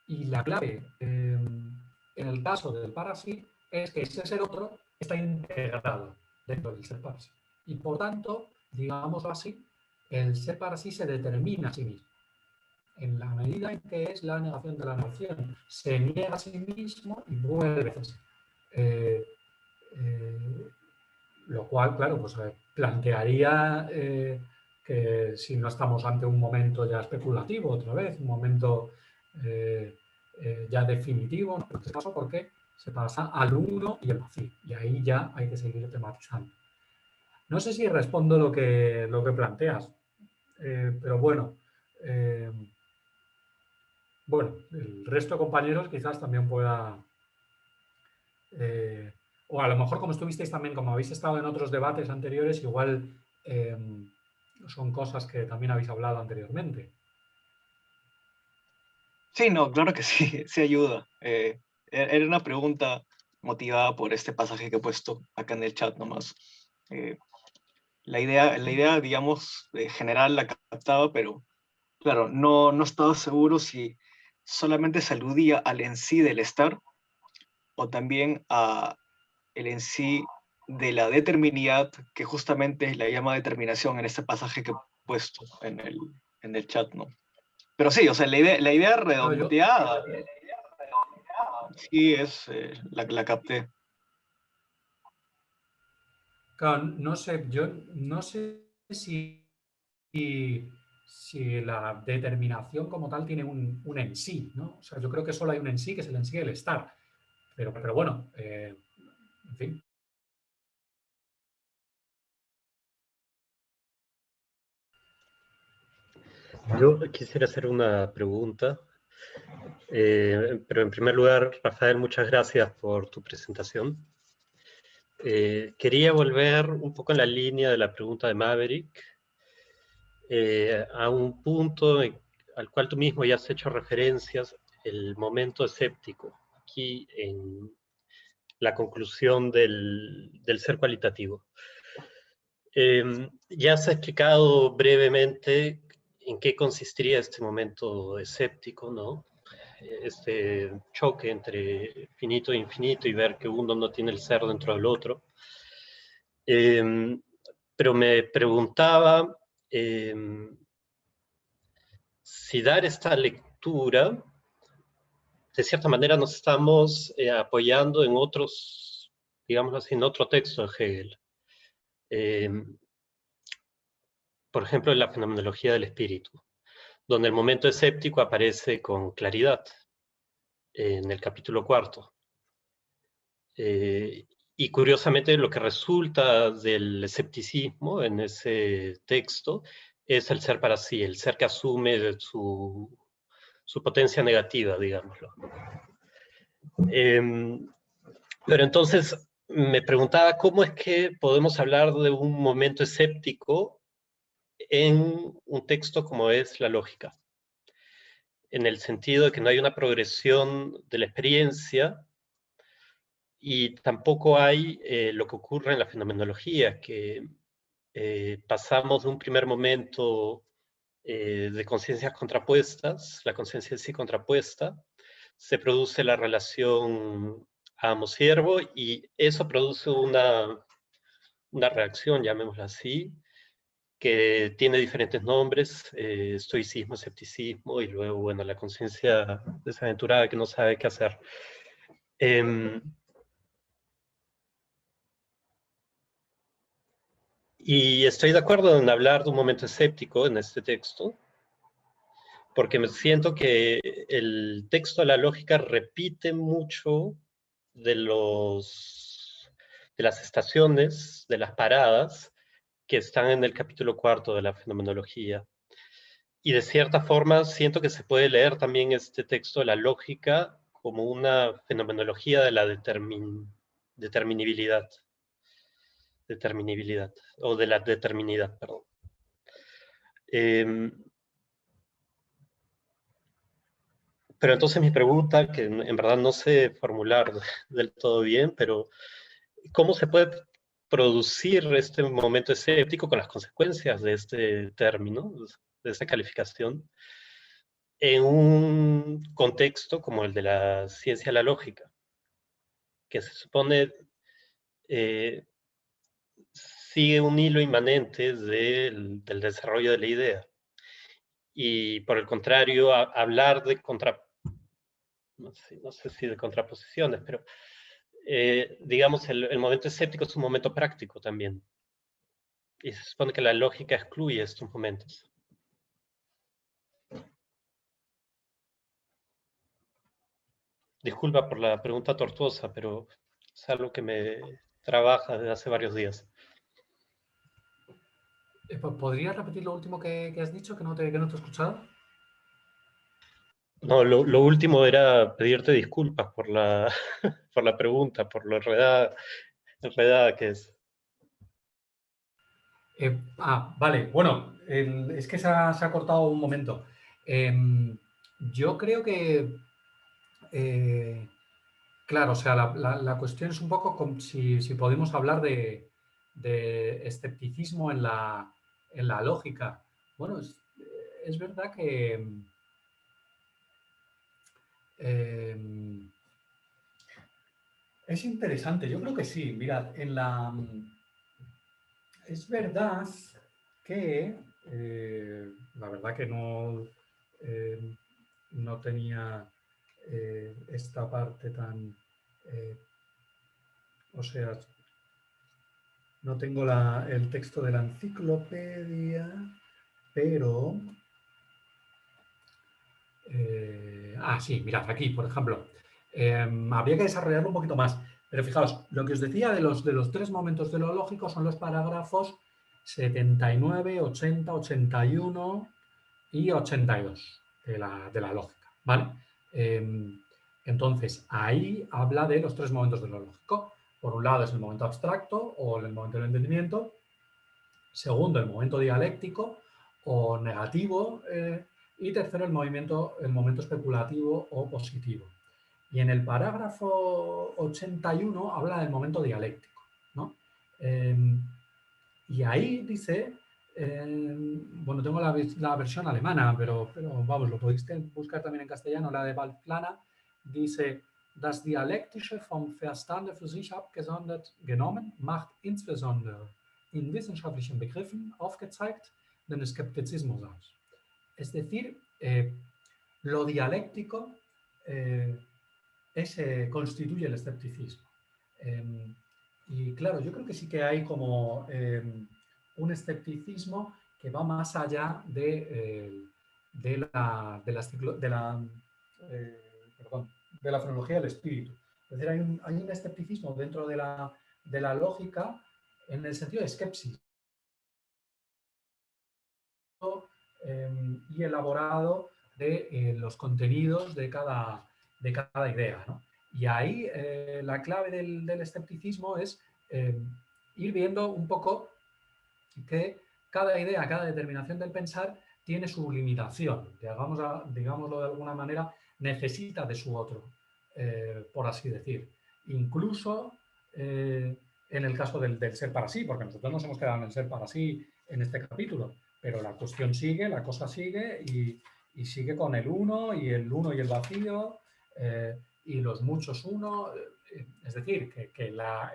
la clave en el caso del para sí es que ese ser otro está integrado dentro del ser para sí. Y por tanto, digámoslo así, el ser para sí se determina a sí mismo. En la medida en que es la negación de la negación, se niega a sí mismo y vuelve a ser. Lo cual, claro, pues plantearía que si no estamos ante un momento ya especulativo otra vez, un momento ya definitivo, ¿no? En este caso, porque se pasa al uno y el vacío. Y ahí ya hay que seguir tematizando. No sé si respondo lo que planteas, pero bueno, el resto de compañeros quizás también pueda... o a lo mejor como estuvisteis también, como habéis estado en otros debates anteriores, igual son cosas que también habéis hablado anteriormente. Sí, no, claro que sí, sí ayuda. Era una pregunta motivada por este pasaje que he puesto acá en el chat nomás. La idea, digamos, general la captaba, pero claro, no estaba seguro si solamente se aludía al en sí del estar o también a el en sí de la determinidad, que justamente la llama determinación en este pasaje que he puesto en el chat, ¿no? Pero sí, o sea, la idea No, redondeada, sí es, la capté. claro, no sé, yo no sé si la determinación como tal tiene un en sí, ¿no? O sea, yo creo que solo hay un en sí, que es el en sí del estar. Pero bueno, en fin. Yo quisiera hacer una pregunta, pero en primer lugar, Rafael, muchas gracias por tu presentación. Quería volver un poco en la línea de la pregunta de Maverick, a un punto al cual tú mismo ya has hecho referencias, el momento escéptico, aquí en la conclusión del ser cualitativo. Ya se ha explicado brevemente en qué consistiría este momento escéptico, ¿no? Este choque entre finito e infinito y ver que uno no tiene el ser dentro del otro. Pero me preguntaba si dar esta lectura, de cierta manera nos estamos apoyando en otros, digamos así, en otro texto de Hegel. Por ejemplo, en la fenomenología del espíritu, donde el momento escéptico aparece con claridad en el capítulo 4. Y curiosamente lo que resulta del escepticismo en ese texto es el ser para sí, el ser que asume su potencia negativa, digámoslo. Pero entonces me preguntaba cómo es que podemos hablar de un momento escéptico en un texto como es la lógica, en el sentido de que no hay una progresión de la experiencia y tampoco hay lo que ocurre en la fenomenología, que pasamos de un primer momento de conciencias contrapuestas, la conciencia en sí contrapuesta, se produce la relación amo-siervo y eso produce una reacción, llamémosla así, que tiene diferentes nombres, estoicismo, escepticismo y luego, bueno, la conciencia desaventurada que no sabe qué hacer. Y estoy de acuerdo en hablar de un momento escéptico en este texto, porque me siento que el texto de la lógica repite mucho de las estaciones, de las paradas que están en el capítulo 4 de la fenomenología. Y de cierta forma siento que se puede leer también este texto de la lógica como una fenomenología de la determinabilidad, o de la determinidad, perdón. Pero entonces mi pregunta, que en verdad no sé formular del todo bien, pero ¿cómo se puede producir este momento escéptico con las consecuencias de este término, de esta calificación, en un contexto como el de la ciencia de la lógica, que se supone sigue un hilo inmanente del desarrollo de la idea? Y por el contrario, hablar de no sé si de contraposiciones, pero digamos, el momento escéptico es un momento práctico también. Y se supone que la lógica excluye estos momentos. Disculpa por la pregunta tortuosa, pero es algo que me trabaja desde hace varios días. ¿Podrías repetir lo último que has dicho, que no te he escuchado? No, lo último era pedirte disculpas por la, por la pregunta, por lo enredada que es. Vale. Bueno, es que se ha cortado un momento. Yo creo que, claro, o sea, la cuestión es un poco como si podemos hablar de escepticismo en la lógica. Bueno, es verdad que Es interesante, yo creo que sí. Mirad, es verdad que la verdad que no tenía esta parte tan, o sea, no tengo el texto de la enciclopedia, pero sí, mirad, aquí, por ejemplo, habría que desarrollarlo un poquito más. Pero fijaos, lo que os decía de los tres momentos de lo lógico son los parágrafos 79, 80, 81 y 82 de la lógica, ¿vale? Entonces, ahí habla de los tres momentos de lo lógico. Por un lado es el momento abstracto o el momento del entendimiento. Segundo, el momento dialéctico o negativo. Y tercero, el momento especulativo o positivo. Y en el parágrafo 81 habla del momento dialéctico, ¿no? Y ahí dice, bueno, tengo la versión alemana, pero vamos, lo podéis buscar también en castellano, la de Waldplaner, dice, das Dialektische vom Verstande für sich abgesondert genommen, macht insbesondere in wissenschaftlichen Begriffen aufgezeigt den Skeptizismus aus. Es decir, lo dialéctico constituye el escepticismo. Y claro, yo creo que sí que hay como un escepticismo que va más allá de la fenología del espíritu. Es decir, hay un escepticismo dentro de la lógica en el sentido de skepsis y elaborado de los contenidos de cada idea, ¿no? Y ahí la clave del escepticismo es ir viendo un poco que cada idea, cada determinación del pensar tiene su limitación, digámoslo de alguna manera, necesita de su otro, por así decir. Incluso en el caso del ser para sí, porque nosotros nos hemos quedado en el ser para sí en este capítulo, pero la cuestión sigue, la cosa sigue y sigue con el uno y el vacío y los muchos uno. Es decir, que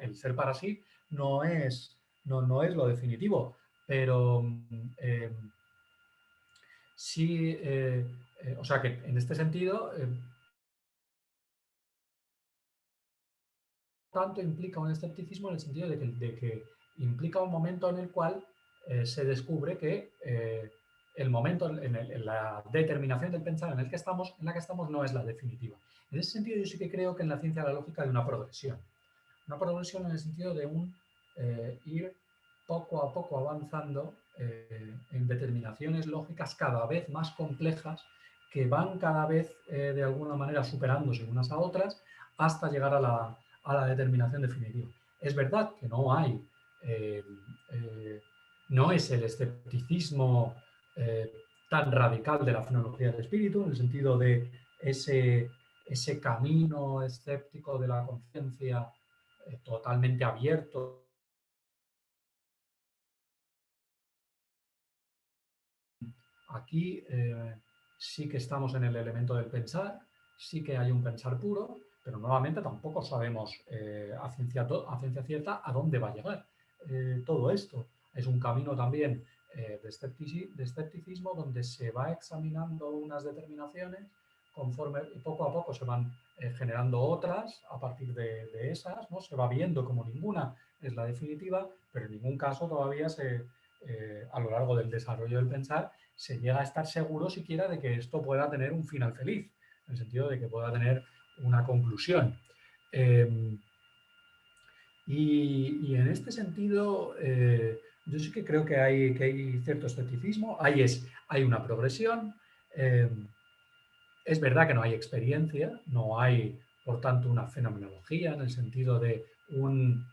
el ser para sí no es lo definitivo, pero sí, o sea que en este sentido, tanto implica un escepticismo en el sentido de que implica un momento en el cual se descubre que el momento, en la determinación del pensar en la que estamos no es la definitiva. En ese sentido, yo sí que creo que en la ciencia de la lógica hay una progresión. Una progresión en el sentido de ir poco a poco avanzando en determinaciones lógicas cada vez más complejas que van cada vez de alguna manera superándose unas a otras hasta llegar a la determinación definitiva. Es verdad que no hay, no es el escepticismo tan radical de la fenomenología del espíritu, en el sentido de ese camino escéptico de la conciencia totalmente abierto. Aquí sí que estamos en el elemento del pensar, sí que hay un pensar puro, pero nuevamente tampoco sabemos a ciencia cierta a dónde va a llegar todo esto. Es un camino también de escepticismo donde se va examinando unas determinaciones conforme poco a poco se van generando otras a partir de esas, ¿no? Se va viendo como ninguna es la definitiva, pero en ningún caso todavía a lo largo del desarrollo del pensar se llega a estar seguro siquiera de que esto pueda tener un final feliz, en el sentido de que pueda tener una conclusión. Y en este sentido, yo sí que creo que hay cierto escepticismo, hay una progresión. Es verdad que no hay experiencia, no hay, por tanto, una fenomenología en el sentido de un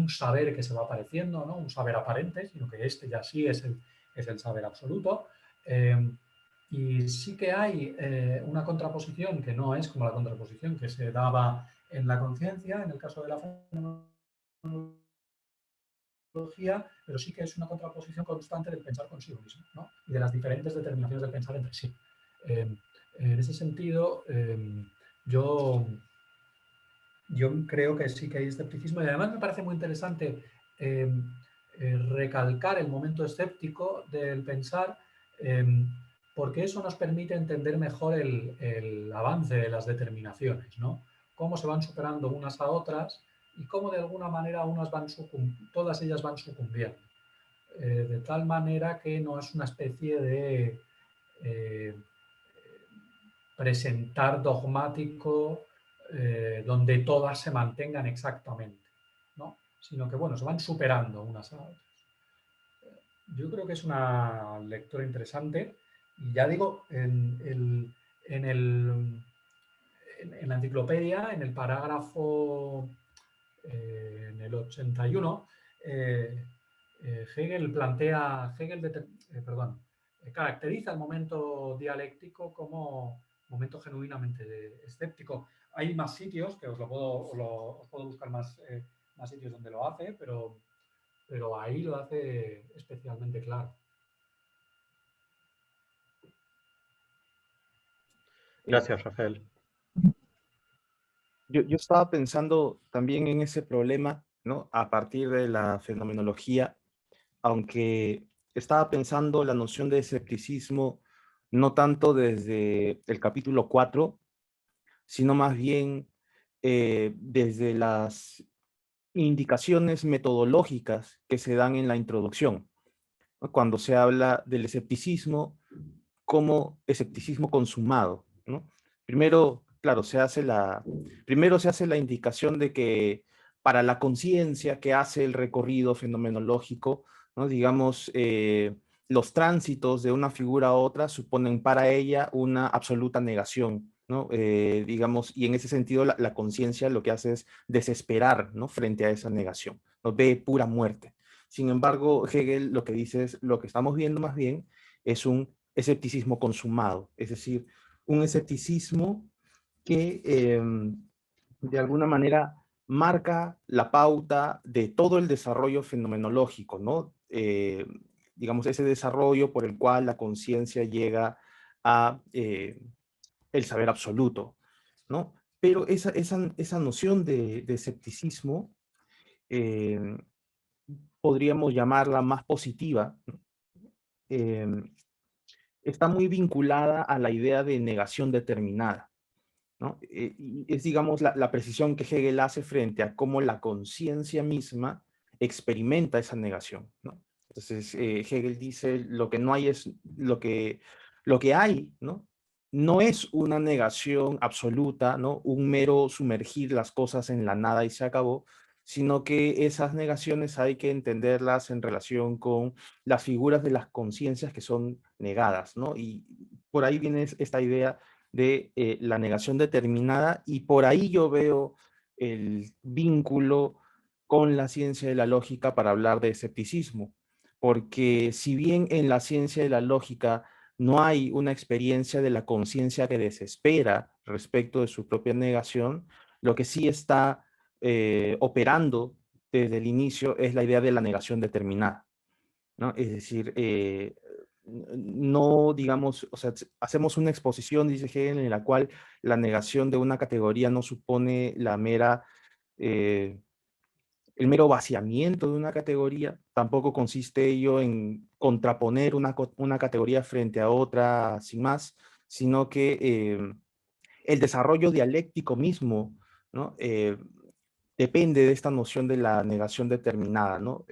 saber que se va apareciendo, ¿no? Un saber aparente, sino que este ya sí es el saber absoluto. Y sí que hay una contraposición que no es como la contraposición que se daba en la conciencia, en el caso de la fenomenología, pero sí que es una contraposición constante del pensar consigo mismo, ¿no? Y de las diferentes determinaciones del pensar entre sí. En ese sentido, yo yo creo que sí que hay escepticismo y además me parece muy interesante recalcar el momento escéptico del pensar, porque eso nos permite entender mejor el avance de las determinaciones, ¿no? Cómo se van superando unas a otras y cómo de alguna manera todas ellas van sucumbiendo. De tal manera que no es una especie de presentar dogmático donde todas se mantengan exactamente, ¿no? Sino que, bueno, se van superando unas a otras. Yo creo que es una lectura interesante y ya digo, en la enciclopedia, en el parágrafo, en el 81, caracteriza el momento dialéctico como momento genuinamente escéptico. Hay más sitios, que os puedo buscar más sitios donde lo hace, pero ahí lo hace especialmente claro. Gracias, Rafael. Yo estaba pensando también en ese problema, ¿no? A partir de la fenomenología, aunque estaba pensando la noción de escepticismo no tanto desde el capítulo 4, sino más bien desde las indicaciones metodológicas que se dan en la introducción, ¿no? Cuando se habla del escepticismo como escepticismo consumado, ¿no? Primero, claro, primero se hace la indicación de que para la conciencia que hace el recorrido fenomenológico, ¿no? Digamos, los tránsitos de una figura a otra suponen para ella una absoluta negación, ¿no? Digamos, y en ese sentido la conciencia lo que hace es desesperar, ¿no? Frente a esa negación, ¿no? Ve pura muerte. Sin embargo, Hegel lo que dice es, lo que estamos viendo más bien es un escepticismo consumado, es decir, un escepticismo que de alguna manera marca la pauta de todo el desarrollo fenomenológico, ¿no? Digamos, ese desarrollo por el cual la conciencia llega a el saber absoluto, ¿no? Pero esa noción de escepticismo podríamos llamarla más positiva, ¿no? Está muy vinculada a la idea de negación determinada, ¿no? Y es, digamos, la precisión que Hegel hace frente a cómo la conciencia misma experimenta esa negación, ¿no? Entonces, Hegel dice, lo que no hay es lo que hay, ¿no? No es una negación absoluta, ¿no? Un mero sumergir las cosas en la nada y se acabó, sino que esas negaciones hay que entenderlas en relación con las figuras de las conciencias que son negadas, ¿no? Y por ahí viene esta idea de la negación determinada, y por ahí yo veo el vínculo con la ciencia de la lógica para hablar de escepticismo, porque si bien en la ciencia de la lógica no hay una experiencia de la conciencia que desespera respecto de su propia negación, lo que sí está operando desde el inicio es la idea de la negación determinada, ¿no? Es decir, no, digamos, o sea, hacemos una exposición, dice Hegel, en la cual la negación de una categoría no supone el mero vaciamiento de una categoría, tampoco consiste ello en contraponer una categoría frente a otra sin más, sino que el desarrollo dialéctico mismo, ¿no? Depende de esta noción de la negación determinada, ¿no?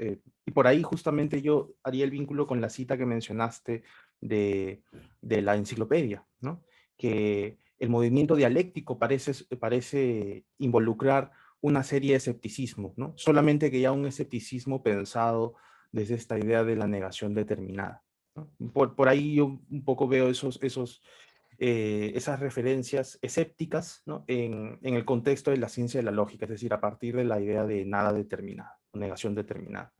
Y por ahí justamente yo haría el vínculo con la cita que mencionaste de la enciclopedia, ¿no? Que el movimiento dialéctico parece involucrar una serie de escepticismos, ¿no? Solamente que ya un escepticismo pensado desde esta idea de la negación determinada, ¿no? Por ahí yo un poco veo esas referencias escépticas, ¿no? en el contexto de la ciencia de la lógica, es decir, a partir de la idea de nada determinado, negación determinada.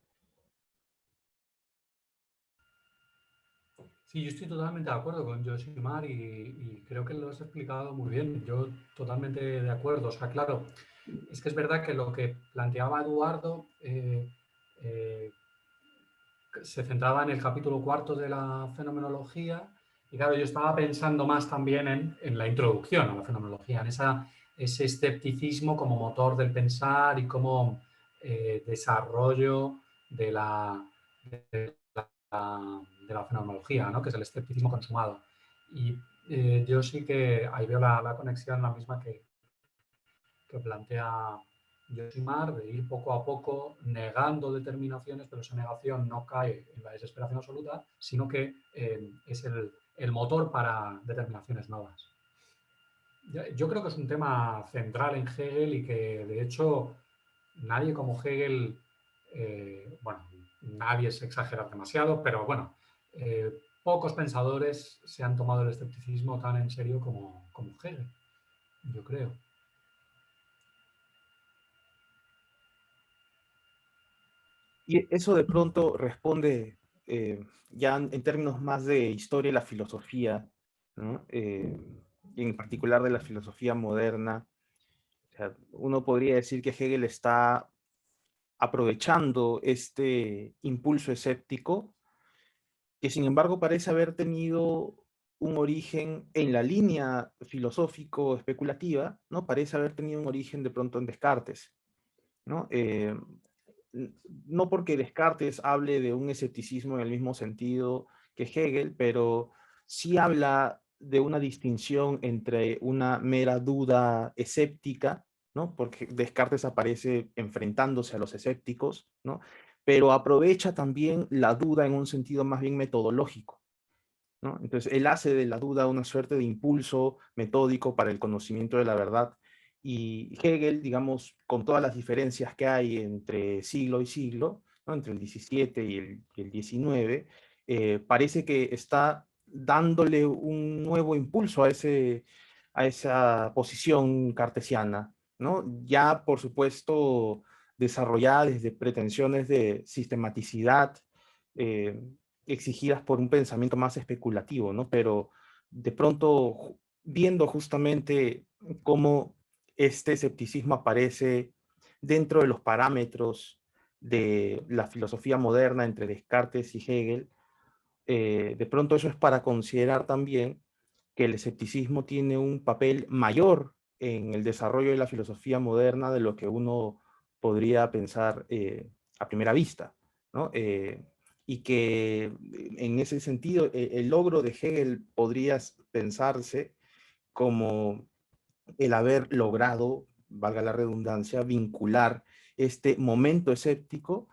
Sí, yo estoy totalmente de acuerdo con Yoshimar y creo que lo has explicado muy bien. Yo totalmente de acuerdo. O sea, claro, es que es verdad que lo que planteaba Eduardo se centraba en el capítulo 4 de la fenomenología y claro, yo estaba pensando más también en la introducción a la fenomenología, en esa ese escepticismo como motor del pensar y como desarrollo de la fenomenología, ¿no? Que es el escepticismo consumado. Y yo sí que ahí veo la conexión, la misma que plantea Yoshimar, de ir poco a poco negando determinaciones, pero esa negación no cae en la desesperación absoluta, sino que es el motor para determinaciones nuevas. Yo creo que es un tema central en Hegel y que, de hecho, nadie como Hegel, bueno, nadie es exagerar demasiado, pero bueno, pocos pensadores se han tomado el escepticismo tan en serio como Hegel, yo creo. Y eso de pronto responde ya en términos más de historia de la filosofía, ¿no? En particular de la filosofía moderna. O sea, uno podría decir que Hegel está aprovechando este impulso escéptico, que sin embargo parece haber tenido un origen en la línea filosófico-especulativa, ¿no? Parece haber tenido un origen de pronto en Descartes, ¿no? No porque Descartes hable de un escepticismo en el mismo sentido que Hegel, pero sí habla de una distinción entre una mera duda escéptica, ¿no? Porque Descartes aparece enfrentándose a los escépticos, ¿no? Pero aprovecha también la duda en un sentido más bien metodológico, ¿no? Entonces, él hace de la duda una suerte de impulso metódico para el conocimiento de la verdad. Y Hegel, digamos, con todas las diferencias que hay entre siglo y siglo, ¿no? Entre el 17 y el 19, parece que está dándole un nuevo impulso a esa posición cartesiana, ¿no? Ya, por supuesto, desarrollada desde pretensiones de sistematicidad, eh, exigidas por un pensamiento más especulativo, ¿no? Pero de pronto, viendo justamente cómo este escepticismo aparece dentro de los parámetros de la filosofía moderna entre Descartes y Hegel, de pronto eso es para considerar también que el escepticismo tiene un papel mayor en el desarrollo de la filosofía moderna de lo que uno podría pensar a primera vista, ¿no? Y que en ese sentido el logro de Hegel podría pensarse como el haber logrado, valga la redundancia, vincular este momento escéptico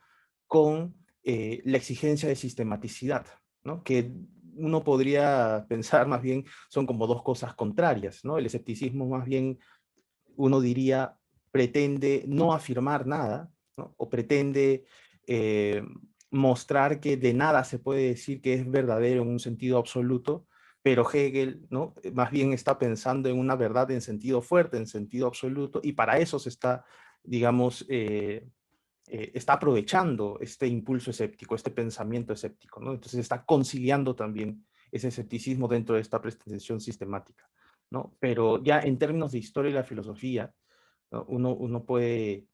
con la exigencia de sistematicidad, ¿no? Que uno podría pensar más bien son como dos cosas contrarias, ¿no? El escepticismo más bien, uno diría, pretende no afirmar nada, ¿no? O pretende eh, mostrar que de nada se puede decir que es verdadero en un sentido absoluto, pero Hegel, ¿no? Más bien está pensando en una verdad en sentido fuerte, en sentido absoluto, y para eso se está, digamos, está aprovechando este impulso escéptico, este pensamiento escéptico, ¿no? Entonces está conciliando también ese escepticismo dentro de esta pretensión sistemática, ¿no? Pero ya en términos de historia y la filosofía, ¿no? Uno puede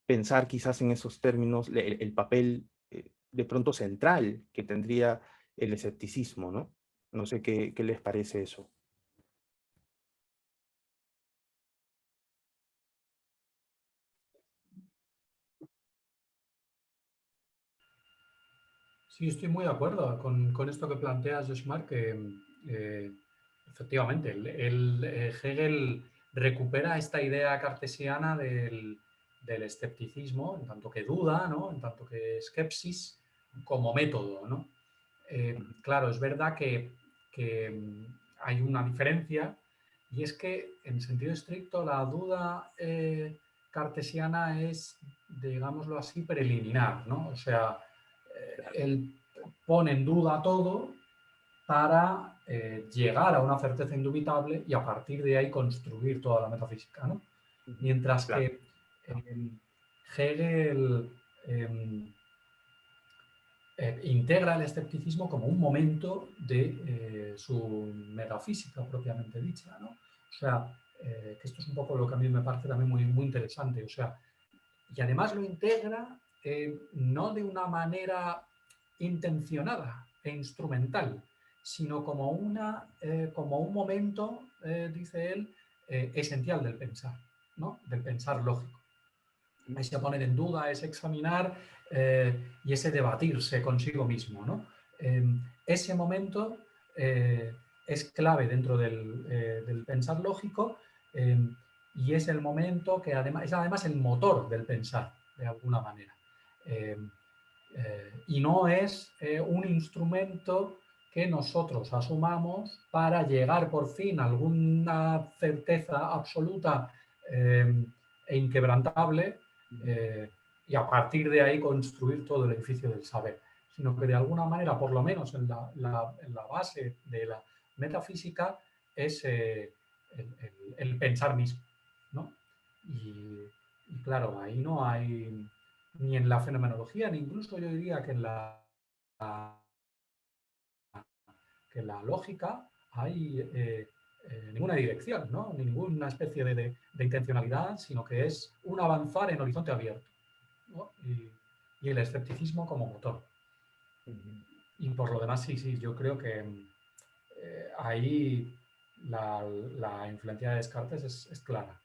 pensar quizás en esos términos el papel de pronto central que tendría el escepticismo, ¿no? No sé qué les parece eso. Sí, estoy muy de acuerdo con esto que planteas, Joshmar, que efectivamente Hegel recupera esta idea cartesiana del escepticismo, en tanto que duda, ¿no? En tanto que esquepsis, como método, ¿no? Claro, es verdad que hay una diferencia y es que en sentido estricto la duda cartesiana es, digámoslo así, preliminar, ¿no? O sea, él pone en duda todo para llegar a una certeza indubitable y a partir de ahí construir toda la metafísica, ¿no? Mientras Claro. que Hegel integra el escepticismo como un momento de su metafísica propiamente dicha, ¿no? O sea, que esto es un poco lo que a mí me parece también muy, muy interesante. O sea, y además lo integra no de una manera intencionada e instrumental, sino como un momento, dice él, esencial del pensar, ¿no? Del pensar lógico. Ese poner en duda, ese examinar y ese debatirse consigo mismo, ¿no? Ese momento es clave dentro del pensar lógico y es el momento que es además el motor del pensar, de alguna manera. Y no es un instrumento que nosotros asumamos para llegar por fin a alguna certeza absoluta e inquebrantable y a partir de ahí construir todo el edificio del saber, sino que de alguna manera, por lo menos en la base de la metafísica, es el pensar mismo, ¿no? Y claro, ahí no hay, ni en la fenomenología, ni incluso yo diría que en la lógica hay ninguna dirección, ¿no? Ninguna especie de intencionalidad, sino que es un avanzar en horizonte abierto, ¿no? Y el escepticismo como motor. Y por lo demás, sí, yo creo que ahí la influencia de Descartes es clara.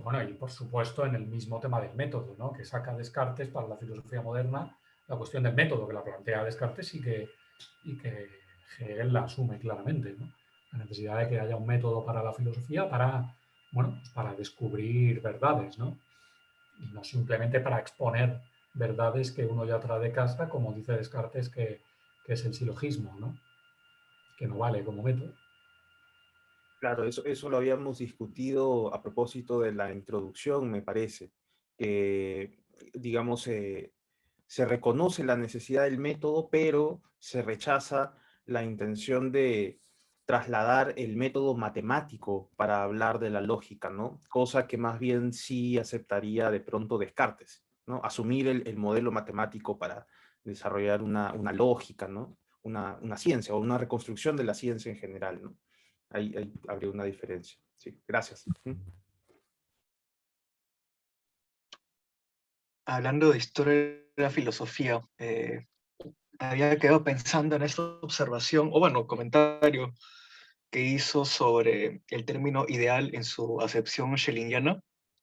Bueno, y por supuesto en el mismo tema del método, ¿no? Que saca Descartes para la filosofía moderna, la cuestión del método que la plantea Descartes y que Hegel la asume claramente, ¿no? La necesidad de que haya un método para la filosofía para, bueno, pues para descubrir verdades, ¿no? Y no simplemente para exponer verdades que uno ya trae de casa, como dice Descartes, que es el silogismo, ¿no? Que no vale como método. Claro, eso lo habíamos discutido a propósito de la introducción, me parece, que, digamos, se reconoce la necesidad del método, pero se rechaza la intención de trasladar el método matemático para hablar de la lógica, ¿no? Cosa que más bien sí aceptaría de pronto Descartes, ¿no? Asumir el modelo matemático para desarrollar una lógica, ¿no? Una ciencia o una reconstrucción de la ciencia en general, ¿no? Ahí habría una diferencia. Sí, gracias. Hablando de historia de la filosofía, había quedado pensando en esta observación, o bueno, comentario que hizo sobre el término ideal en su acepción schellingiana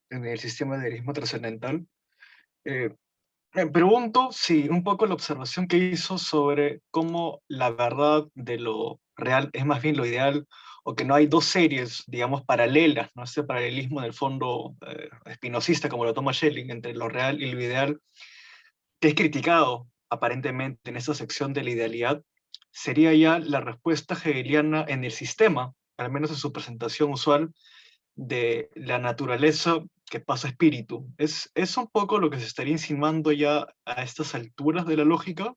en el sistema de idealismo trascendental. Me pregunto si un poco la observación que hizo sobre cómo la verdad de lo real es más bien lo ideal, o que no hay dos series, digamos, paralelas, ¿no? Este paralelismo en el fondo espinosista, como lo toma Schelling, entre lo real y lo ideal, que es criticado aparentemente en esta sección de la idealidad, sería ya la respuesta hegeliana en el sistema, al menos en su presentación usual, de la naturaleza que pasa a espíritu. Es un poco lo que se estaría insinuando ya a estas alturas de la lógica,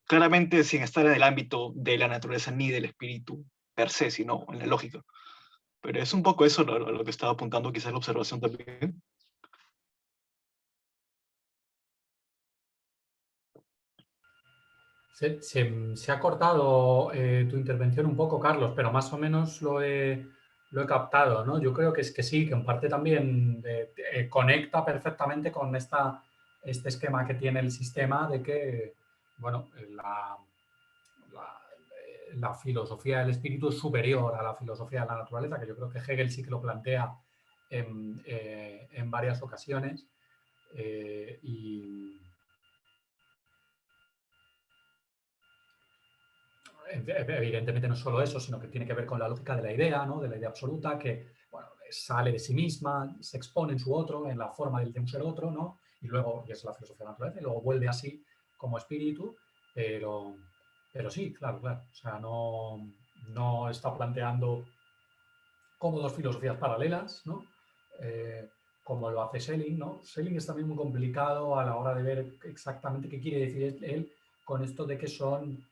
claramente sin estar en el ámbito de la naturaleza ni del espíritu per se, sino en la lógica. Pero es un poco eso lo que estaba apuntando quizás la observación también. Se ha cortado tu intervención un poco, Carlos, pero más o menos lo he captado, ¿no? Yo creo que es que sí, que en parte también conecta perfectamente con este esquema que tiene el sistema de que, bueno, la filosofía del espíritu es superior a la filosofía de la naturaleza, que yo creo que Hegel sí que lo plantea en varias ocasiones. Y evidentemente no es solo eso, sino que tiene que ver con la lógica de la idea, ¿no? De la idea absoluta, que bueno, sale de sí misma, se expone en su otro, en la forma del ser otro, ¿no? Y luego, y es la filosofía de la naturaleza, y luego vuelve así como espíritu, pero sí, claro. O sea, no está planteando como dos filosofías paralelas, ¿no? Como lo hace Schelling, ¿no? Schelling es también muy complicado a la hora de ver exactamente qué quiere decir él con esto de que son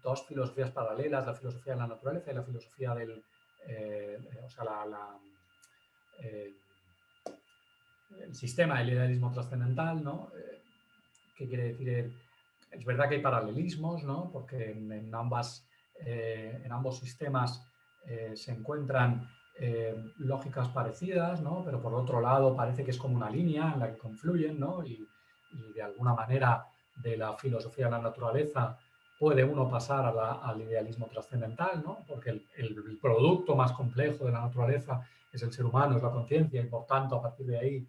dos filosofías paralelas, la filosofía de la naturaleza y la filosofía del... o sea, el sistema del idealismo trascendental, ¿no? ¿Qué quiere decir él? Es verdad que hay paralelismos, ¿no? Porque en ambos sistemas se encuentran lógicas parecidas, ¿no? Pero por otro lado parece que es como una línea en la que confluyen, ¿no? Y de alguna manera de la filosofía de la naturaleza puede uno pasar al idealismo trascendental, ¿no? Porque el producto más complejo de la naturaleza es el ser humano, es la conciencia, y por tanto, a partir de ahí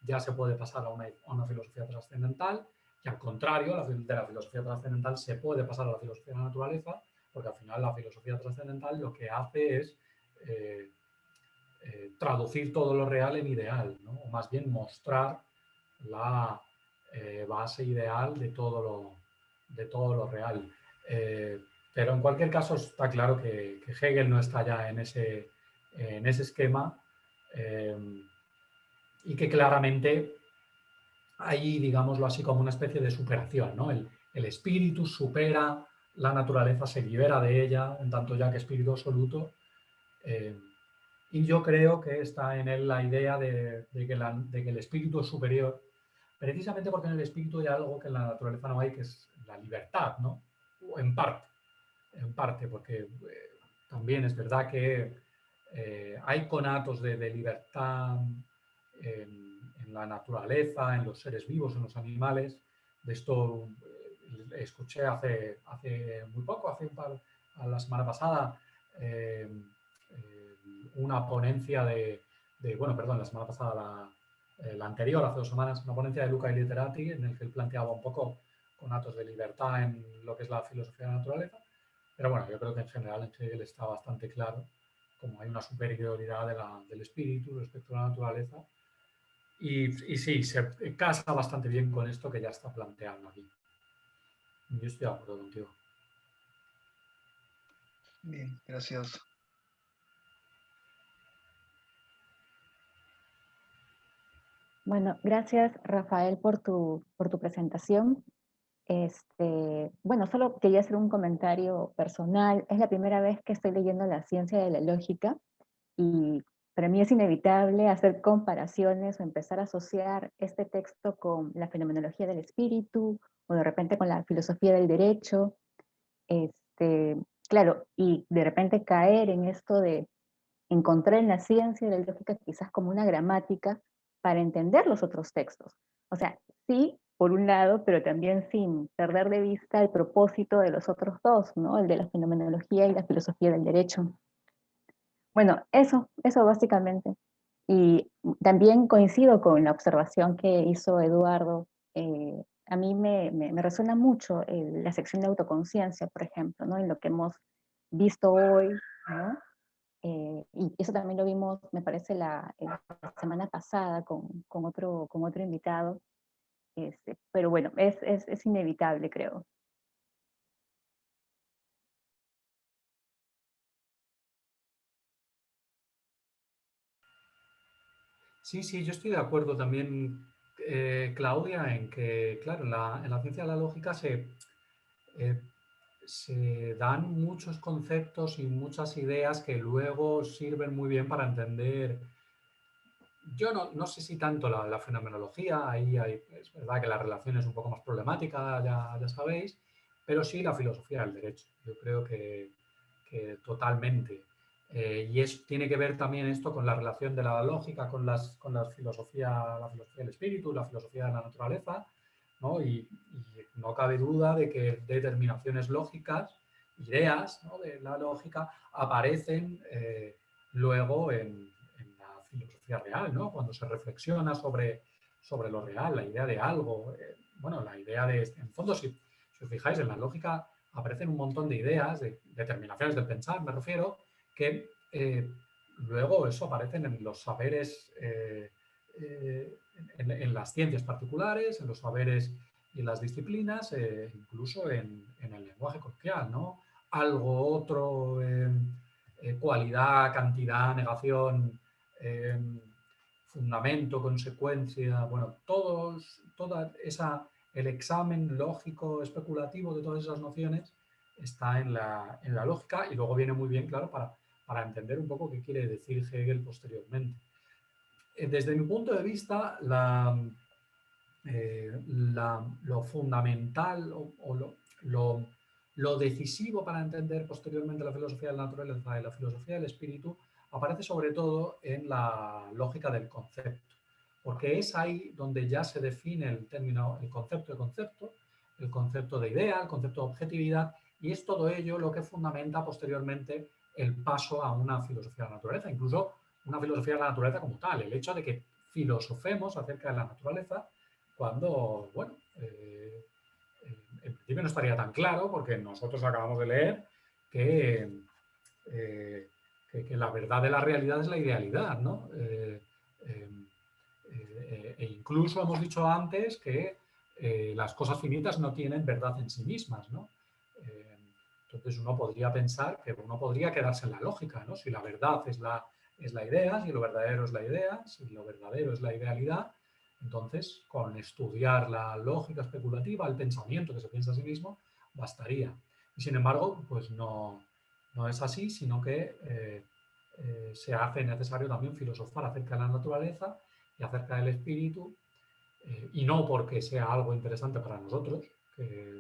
ya se puede pasar a una filosofía trascendental, y al contrario, de la filosofía trascendental se puede pasar a la filosofía de la naturaleza, porque al final la filosofía trascendental lo que hace es traducir todo lo real en ideal, ¿no? O más bien mostrar la base ideal de todo lo real. Pero en cualquier caso está claro que Hegel no está ya en ese esquema y que claramente hay, digámoslo así, como una especie de superación, ¿no? El espíritu supera la naturaleza, se libera de ella, en tanto ya que espíritu absoluto. Y yo creo que está en él la idea de que el espíritu es superior, precisamente porque en el espíritu hay algo que en la naturaleza no hay, que es la libertad, ¿no? En parte, porque también es verdad que hay conatos de libertad en la naturaleza, en los seres vivos, en los animales. De esto escuché hace muy poco, la semana pasada, una ponencia la semana pasada, la anterior, hace 2 semanas, una ponencia de Luca Literati, en el que él planteaba un poco conatos de libertad en lo que es la filosofía de la naturaleza. Pero bueno, yo creo que en general en Hegel está bastante claro como hay una superioridad del espíritu respecto a la naturaleza. Y sí, se casa bastante bien con esto que ya está planteando aquí. Yo estoy de acuerdo contigo. Bien, gracias. Bueno, gracias Rafael por tu presentación. Bueno, solo quería hacer un comentario personal. Es la primera vez que estoy leyendo La ciencia de la lógica y para mí es inevitable hacer comparaciones o empezar a asociar este texto con la fenomenología del espíritu o de repente con la filosofía del derecho. Claro, y de repente caer en esto de encontrar en la ciencia de la lógica quizás como una gramática para entender los otros textos. O sea, sí, por un lado, pero también sin perder de vista el propósito de los otros dos, ¿no? El de la fenomenología y la filosofía del derecho. Bueno, eso básicamente. Y también coincido con la observación que hizo Eduardo. A mí me resuena mucho la sección de autoconciencia, por ejemplo, ¿no? En lo que hemos visto hoy, ¿no? Y eso también lo vimos, me parece, la semana pasada con otro invitado. Pero bueno, es inevitable, creo. Sí, yo estoy de acuerdo también, Claudia, en que, claro, en la ciencia de la lógica se dan muchos conceptos y muchas ideas que luego sirven muy bien para entender. Yo no sé si tanto la fenomenología, es verdad que la relación es un poco más problemática, ya sabéis, pero sí la filosofía del derecho. Yo creo que totalmente. Y tiene que ver también esto con la relación de la lógica con la filosofía del espíritu, la filosofía de la naturaleza, ¿no? Y no cabe duda de que determinaciones lógicas, ideas, ¿no?, de la lógica aparecen luego en la filosofía real, ¿no? Cuando se reflexiona sobre lo real, la idea de algo, la idea en fondo, si os fijáis, en la lógica aparecen un montón de ideas, de determinaciones del pensar, me refiero, que luego eso aparecen en los saberes, en las ciencias particulares, en los saberes y en las disciplinas, incluso en el lenguaje coloquial, ¿no? Algo, otro, cualidad, cantidad, negación, fundamento, consecuencia, bueno, el examen lógico especulativo de todas esas nociones está en la lógica, y luego viene muy bien, claro, para entender un poco qué quiere decir Hegel posteriormente. Desde mi punto de vista, lo fundamental o lo decisivo para entender posteriormente la filosofía de la naturaleza y la filosofía del espíritu aparece sobre todo en la lógica del concepto, porque es ahí donde ya se define el concepto de concepto, el concepto de idea, el concepto de objetividad, y es todo ello lo que fundamenta posteriormente el paso a una filosofía de la naturaleza, incluso una filosofía de la naturaleza como tal, el hecho de que filosofemos acerca de la naturaleza cuando, bueno, en principio no estaría tan claro porque nosotros acabamos de leer que la verdad de la realidad es la idealidad, ¿no? E incluso hemos dicho antes que las cosas finitas no tienen verdad en sí mismas, ¿no? Entonces uno podría pensar que uno podría quedarse en la lógica, ¿no? Si la verdad es la idea, si lo verdadero es la idea, si lo verdadero es la idealidad, entonces con estudiar la lógica especulativa, el pensamiento que se piensa a sí mismo, bastaría. Y sin embargo, pues no es así, sino que se hace necesario también filosofar acerca de la naturaleza y acerca del espíritu, y no porque sea algo interesante para nosotros,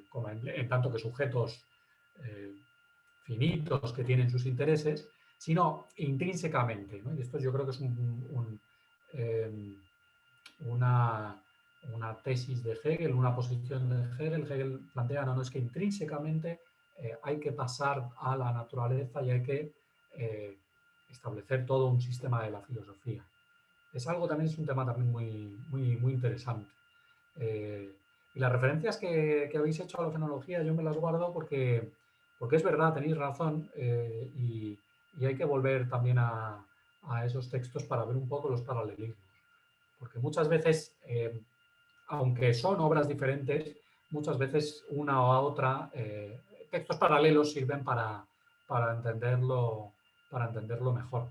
como en tanto que sujetos finitos que tienen sus intereses, sino intrínsecamente, ¿no? Y esto yo creo que es una tesis de Hegel, una posición de Hegel. Hegel plantea, no, es que intrínsecamente hay que pasar a la naturaleza y hay que establecer todo un sistema de la filosofía. Es un tema también muy interesante. Y las referencias que habéis hecho a la fenología yo me las guardo porque es verdad, tenéis razón, y hay que volver también a esos textos para ver un poco los paralelismos. Porque muchas veces, aunque son obras diferentes, muchas veces una o otra, textos paralelos sirven para entenderlo mejor.